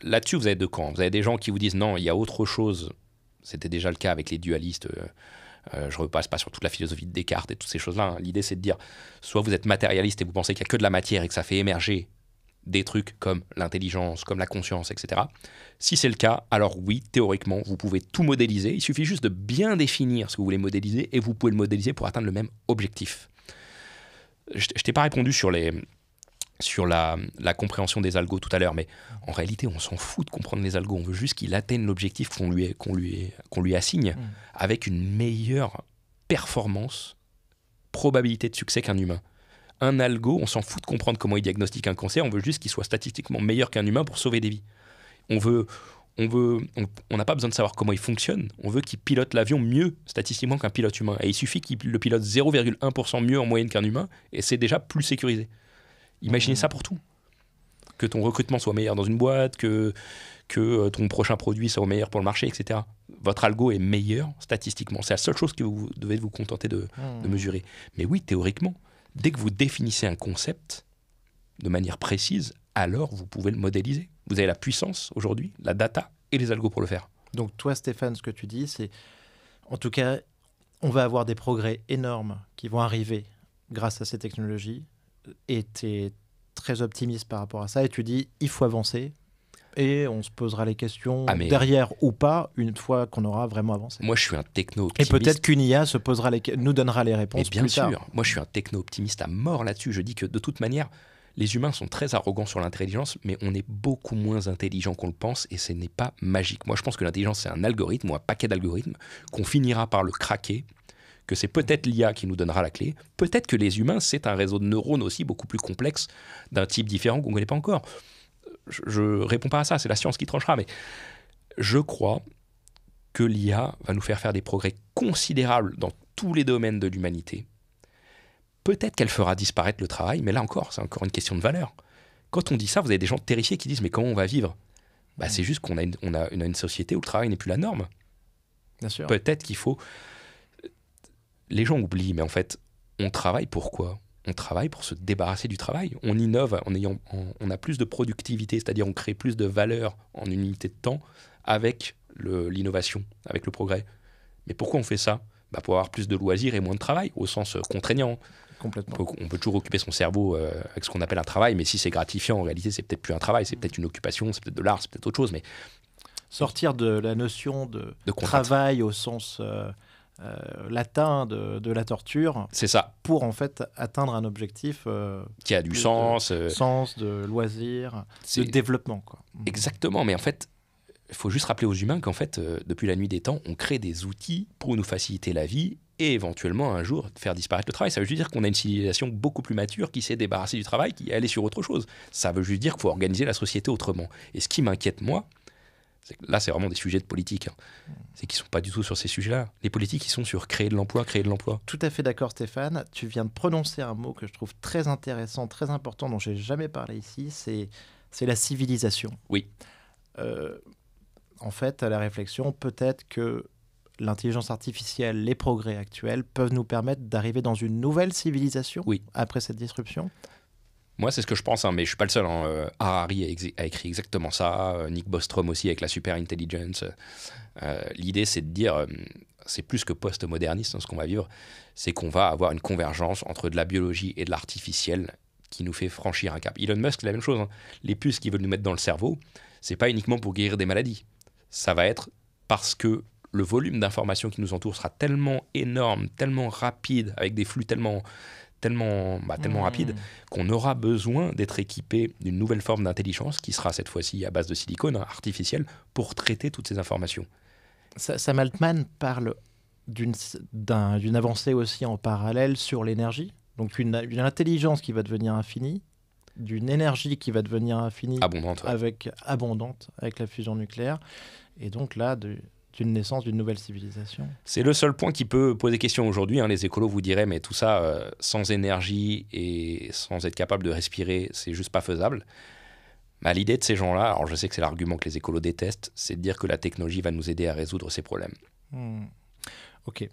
là-dessus, vous avez deux camps. Vous avez des gens qui vous disent non, il y a autre chose. C'était déjà le cas avec les dualistes. Je ne repasse pas sur toute la philosophie de Descartes et toutes ces choses-là. Hein. L'idée, c'est de dire soit vous êtes matérialiste et vous pensez qu'il n'y a que de la matière et que ça fait émerger des trucs comme l'intelligence, comme la conscience, etc. Si c'est le cas, alors oui, théoriquement, vous pouvez tout modéliser. Il suffit juste de bien définir ce que vous voulez modéliser et vous pouvez le modéliser pour atteindre le même objectif. Je ne t'ai pas répondu sur la compréhension des algos tout à l'heure, mais en réalité, on s'en fout de comprendre les algos. On veut juste qu'il atteigne l'objectif qu'on lui assigne avec une meilleure performance, probabilité de succès qu'un humain. Un algo, on s'en fout de comprendre comment il diagnostique un cancer, on veut juste qu'il soit statistiquement meilleur qu'un humain pour sauver des vies. On n'a pas besoin de savoir comment il fonctionne, on veut qu'il pilote l'avion mieux statistiquement qu'un pilote humain. Et il suffit qu'il le pilote 0,1% mieux en moyenne qu'un humain, et c'est déjà plus sécurisé. Imaginez ça pour tout. Que ton recrutement soit meilleur dans une boîte, que ton prochain produit soit meilleur pour le marché, etc. Votre algo est meilleur statistiquement. C'est la seule chose que vous devez vous contenter de mesurer. Mais oui, théoriquement, dès que vous définissez un concept de manière précise, alors vous pouvez le modéliser. Vous avez la puissance aujourd'hui, la data et les algos pour le faire. Donc toi, Stéphane, ce que tu dis, c'est en tout cas, on va avoir des progrès énormes qui vont arriver grâce à ces technologies. Et tu es très optimiste par rapport à ça et tu dis il faut avancer et on se posera les questions derrière ou pas une fois qu'on aura vraiment avancé. Moi je suis un techno-optimiste. Et peut-être qu'une IA nous donnera les réponses bien plus tard. sûr, moi je suis un techno-optimiste à mort là-dessus. Je dis que de toute manière, les humains sont très arrogants sur l'intelligence, mais on est beaucoup moins intelligent qu'on le pense et ce n'est pas magique. Moi je pense que l'intelligence c'est un algorithme ou un paquet d'algorithmes qu'on finira par le craquer, que c'est peut-être l'IA qui nous donnera la clé, peut-être que les humains, c'est un réseau de neurones aussi beaucoup plus complexe, d'un type différent qu'on ne connaît pas encore. Je ne réponds pas à ça, c'est la science qui tranchera, mais je crois que l'IA va nous faire des progrès considérables dans tous les domaines de l'humanité. Peut-être qu'elle fera disparaître le travail, mais là encore, c'est encore une question de valeur. Quand on dit ça, vous avez des gens terrifiés qui disent « mais comment on va vivre ?» C'est juste qu'on a une société où le travail n'est plus la norme. Bien sûr. Peut-être qu'il faut... Les gens oublient, mais en fait, on travaille pour quoi ? On travaille pour se débarrasser du travail. On innove, on a plus de productivité, c'est-à-dire on crée plus de valeur en une unité de temps avec l'innovation, avec le progrès. Mais pourquoi on fait ça ? Pour avoir plus de loisirs et moins de travail, au sens contraignant. Complètement. On peut toujours occuper son cerveau avec ce qu'on appelle un travail, mais si c'est gratifiant, en réalité, c'est peut-être plus un travail, c'est peut-être une occupation, c'est peut-être de l'art, c'est peut-être autre chose. Mais sortir de la notion de travail au sens... latin de la torture. C'est ça. Pour en fait atteindre un objectif qui a du sens. De loisir, de développement. Quoi. Exactement, mais en fait, il faut juste rappeler aux humains qu'en fait, depuis la nuit des temps, on crée des outils pour nous faciliter la vie et éventuellement un jour faire disparaître le travail. Ça veut juste dire qu'on a une civilisation beaucoup plus mature qui s'est débarrassée du travail, qui est allée sur autre chose. Ça veut juste dire qu'il faut organiser la société autrement. Et ce qui m'inquiète, moi, là, c'est vraiment des sujets de politique. C'est qu'ils ne sont pas du tout sur ces sujets-là. Les politiques, ils sont sur créer de l'emploi. Tout à fait d'accord, Stéphane. Tu viens de prononcer un mot que je trouve très intéressant, très important, dont je n'ai jamais parlé ici, c'est la civilisation. Oui. en fait, à la réflexion, peut-être que l'intelligence artificielle, les progrès actuels peuvent nous permettre d'arriver dans une nouvelle civilisation Oui. après cette disruption. Moi, c'est ce que je pense, hein, mais je suis pas le seul. Harari a écrit exactement ça. Nick Bostrom aussi avec la super intelligence. L'idée, c'est de dire, c'est plus que post-moderniste, hein, ce qu'on va vivre, c'est qu'on va avoir une convergence entre de la biologie et de l'artificiel qui nous fait franchir un cap. Elon Musk, c'est la même chose. Hein. Les puces qu'ils veulent nous mettre dans le cerveau, c'est pas uniquement pour guérir des maladies. Ça va être parce que le volume d'informations qui nous entoure sera tellement énorme, tellement rapide, avec des flux tellement rapide qu'on aura besoin d'être équipé d'une nouvelle forme d'intelligence qui sera cette fois-ci à base de silicone, hein, artificielle, pour traiter toutes ces informations. Sam Altman parle d'une avancée aussi en parallèle sur l'énergie, donc une intelligence qui va devenir infinie, d'une énergie qui va devenir infinie, abondante avec la fusion nucléaire, et donc là, d'une naissance d'une nouvelle civilisation. C'est le seul point qui peut poser question aujourd'hui. Hein. Les écolos vous diraient, mais tout ça, sans énergie et sans être capable de respirer, c'est juste pas faisable. Bah, l'idée de ces gens-là, alors je sais que c'est l'argument que les écolos détestent, c'est de dire que la technologie va nous aider à résoudre ces problèmes. Ok.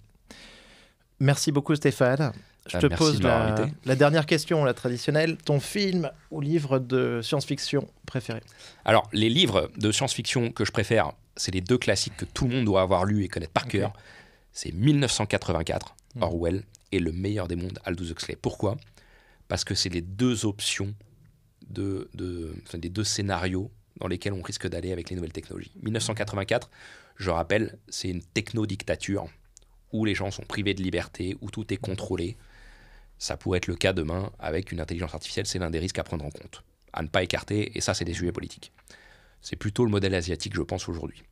Merci beaucoup Stéphane. Je te pose la dernière question, la traditionnelle. Ton film ou livre de science-fiction préféré? Alors, les livres de science-fiction que je préfère, c'est les deux classiques que tout le monde doit avoir lus et connaître par cœur. C'est 1984, Orwell, et Le meilleur des mondes, Aldous Huxley. Pourquoi ? Parce que c'est les deux options, les deux scénarios dans lesquels on risque d'aller avec les nouvelles technologies. 1984, je rappelle, c'est une techno-dictature où les gens sont privés de liberté, où tout est contrôlé. Ça pourrait être le cas demain avec une intelligence artificielle, c'est l'un des risques à prendre en compte, à ne pas écarter, et ça, c'est des sujets politiques. C'est plutôt le modèle asiatique, je pense, aujourd'hui.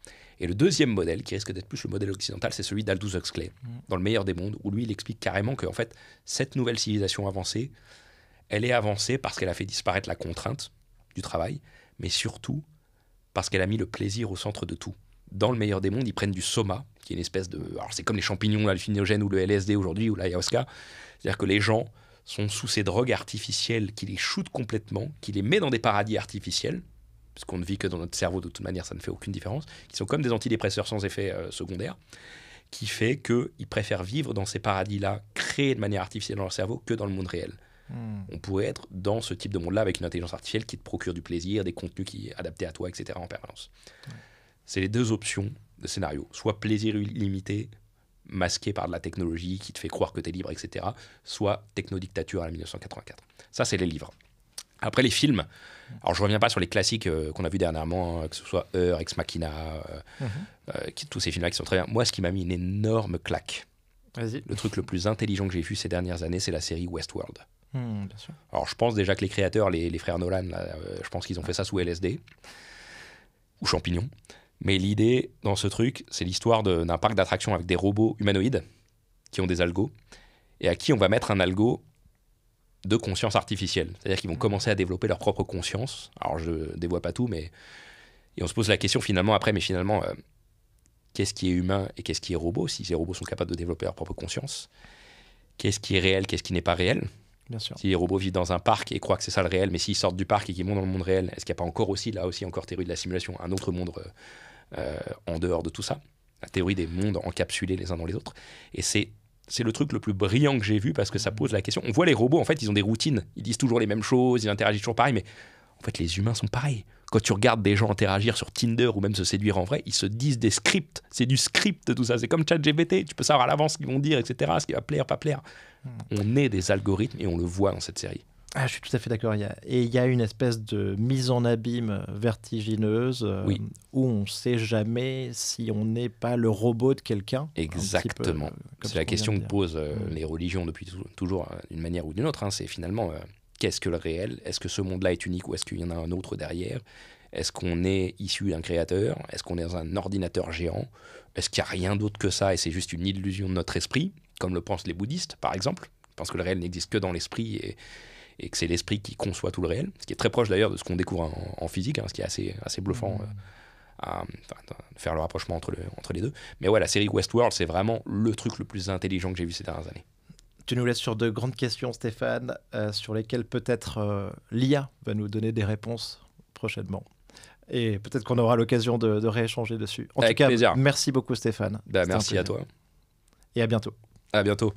Et le deuxième modèle, qui risque d'être plus le modèle occidental, c'est celui d'Aldous Huxley, dans Le meilleur des mondes, où lui, il explique carrément qu'en fait, cette nouvelle civilisation avancée, elle est avancée parce qu'elle a fait disparaître la contrainte du travail, mais surtout parce qu'elle a mis le plaisir au centre de tout. Dans Le meilleur des mondes, ils prennent du soma, qui est une espèce de... Alors, c'est comme les champignons hallucinogènes ou le LSD aujourd'hui, ou l'ayahuasca. C'est-à-dire que les gens sont sous ces drogues artificielles qui les shootent complètement, qui les met dans des paradis artificiels, parce qu'on ne vit que dans notre cerveau, de toute manière, ça ne fait aucune différence, qui sont comme des antidépresseurs sans effet secondaire, qui fait qu'ils préfèrent vivre dans ces paradis-là, créés de manière artificielle dans leur cerveau, que dans le monde réel. On pourrait être dans ce type de monde-là avec une intelligence artificielle qui te procure du plaisir, des contenus qui sont adaptés à toi, etc. en permanence. C'est les deux options de scénario. Soit plaisir illimité, masqué par de la technologie qui te fait croire que tu es libre, etc. Soit technodictature à la 1984. Ça, c'est les livres. Après, les films, alors je reviens pas sur les classiques qu'on a vus dernièrement, que ce soit Heure, Ex Machina, tous ces films-là qui sont très bien. Moi, ce qui m'a mis une énorme claque, le truc le plus intelligent que j'ai vu ces dernières années, c'est la série Westworld. Bien sûr. Alors, je pense déjà que les créateurs, les frères Nolan, là, je pense qu'ils ont fait ça sous LSD ou champignons. Mais l'idée dans ce truc, c'est l'histoire d'un parc d'attractions avec des robots humanoïdes qui ont des algos et à qui on va mettre un algo de conscience artificielle. C'est-à-dire qu'ils vont commencer à développer leur propre conscience. Alors, je ne dévoile pas tout, mais... Et on se pose la question finalement après, mais finalement, qu'est-ce qui est humain et qu'est-ce qui est robot, si ces robots sont capables de développer leur propre conscience? Qu'est-ce qui est réel, qu'est-ce qui n'est pas réel? Bien sûr. Si les robots vivent dans un parc et croient que c'est ça le réel, mais s'ils sortent du parc et qu'ils vont dans le monde réel, est-ce qu'il n'y a pas encore aussi, là aussi, encore théorie de la simulation, un autre monde en dehors de tout ça? La théorie des mondes encapsulés les uns dans les autres. Et c'est le truc le plus brillant que j'ai vu parce que ça pose la question. On voit les robots, en fait, ils ont des routines. Ils disent toujours les mêmes choses, ils interagissent toujours pareil, mais en fait, les humains sont pareils. Quand tu regardes des gens interagir sur Tinder ou même se séduire en vrai, ils se disent des scripts. C'est du script, tout ça. C'est comme ChatGPT. Tu peux savoir à l'avance ce qu'ils vont dire, etc., ce qui va plaire, pas plaire. On est des algorithmes et on le voit dans cette série. Je suis tout à fait d'accord. Il y a une espèce de mise en abîme vertigineuse où on ne sait jamais si on n'est pas le robot de quelqu'un. Exactement. C'est la question que posent les religions depuis toujours, d'une manière ou d'une autre. C'est finalement, qu'est-ce que le réel? Est-ce que ce monde-là est unique ou est-ce qu'il y en a un autre derrière? Est-ce qu'on est issu d'un créateur? Est-ce qu'on est dans un ordinateur géant? Est-ce qu'il n'y a rien d'autre que ça et c'est juste une illusion de notre esprit, comme le pensent les bouddhistes, par exemple? Ils pensent que le réel n'existe que dans l'esprit et que c'est l'esprit qui conçoit tout le réel, ce qui est très proche d'ailleurs de ce qu'on découvre en physique, ce qui est assez bluffant à faire le rapprochement entre les deux. Mais ouais, la série Westworld, c'est vraiment le truc le plus intelligent que j'ai vu ces dernières années. Tu nous laisses sur de grandes questions, Stéphane, sur lesquelles peut-être l'IA va nous donner des réponses prochainement. Et peut-être qu'on aura l'occasion de rééchanger dessus. En Avec tout cas, plaisir. Merci beaucoup Stéphane. Merci à toi. Et à bientôt. À bientôt.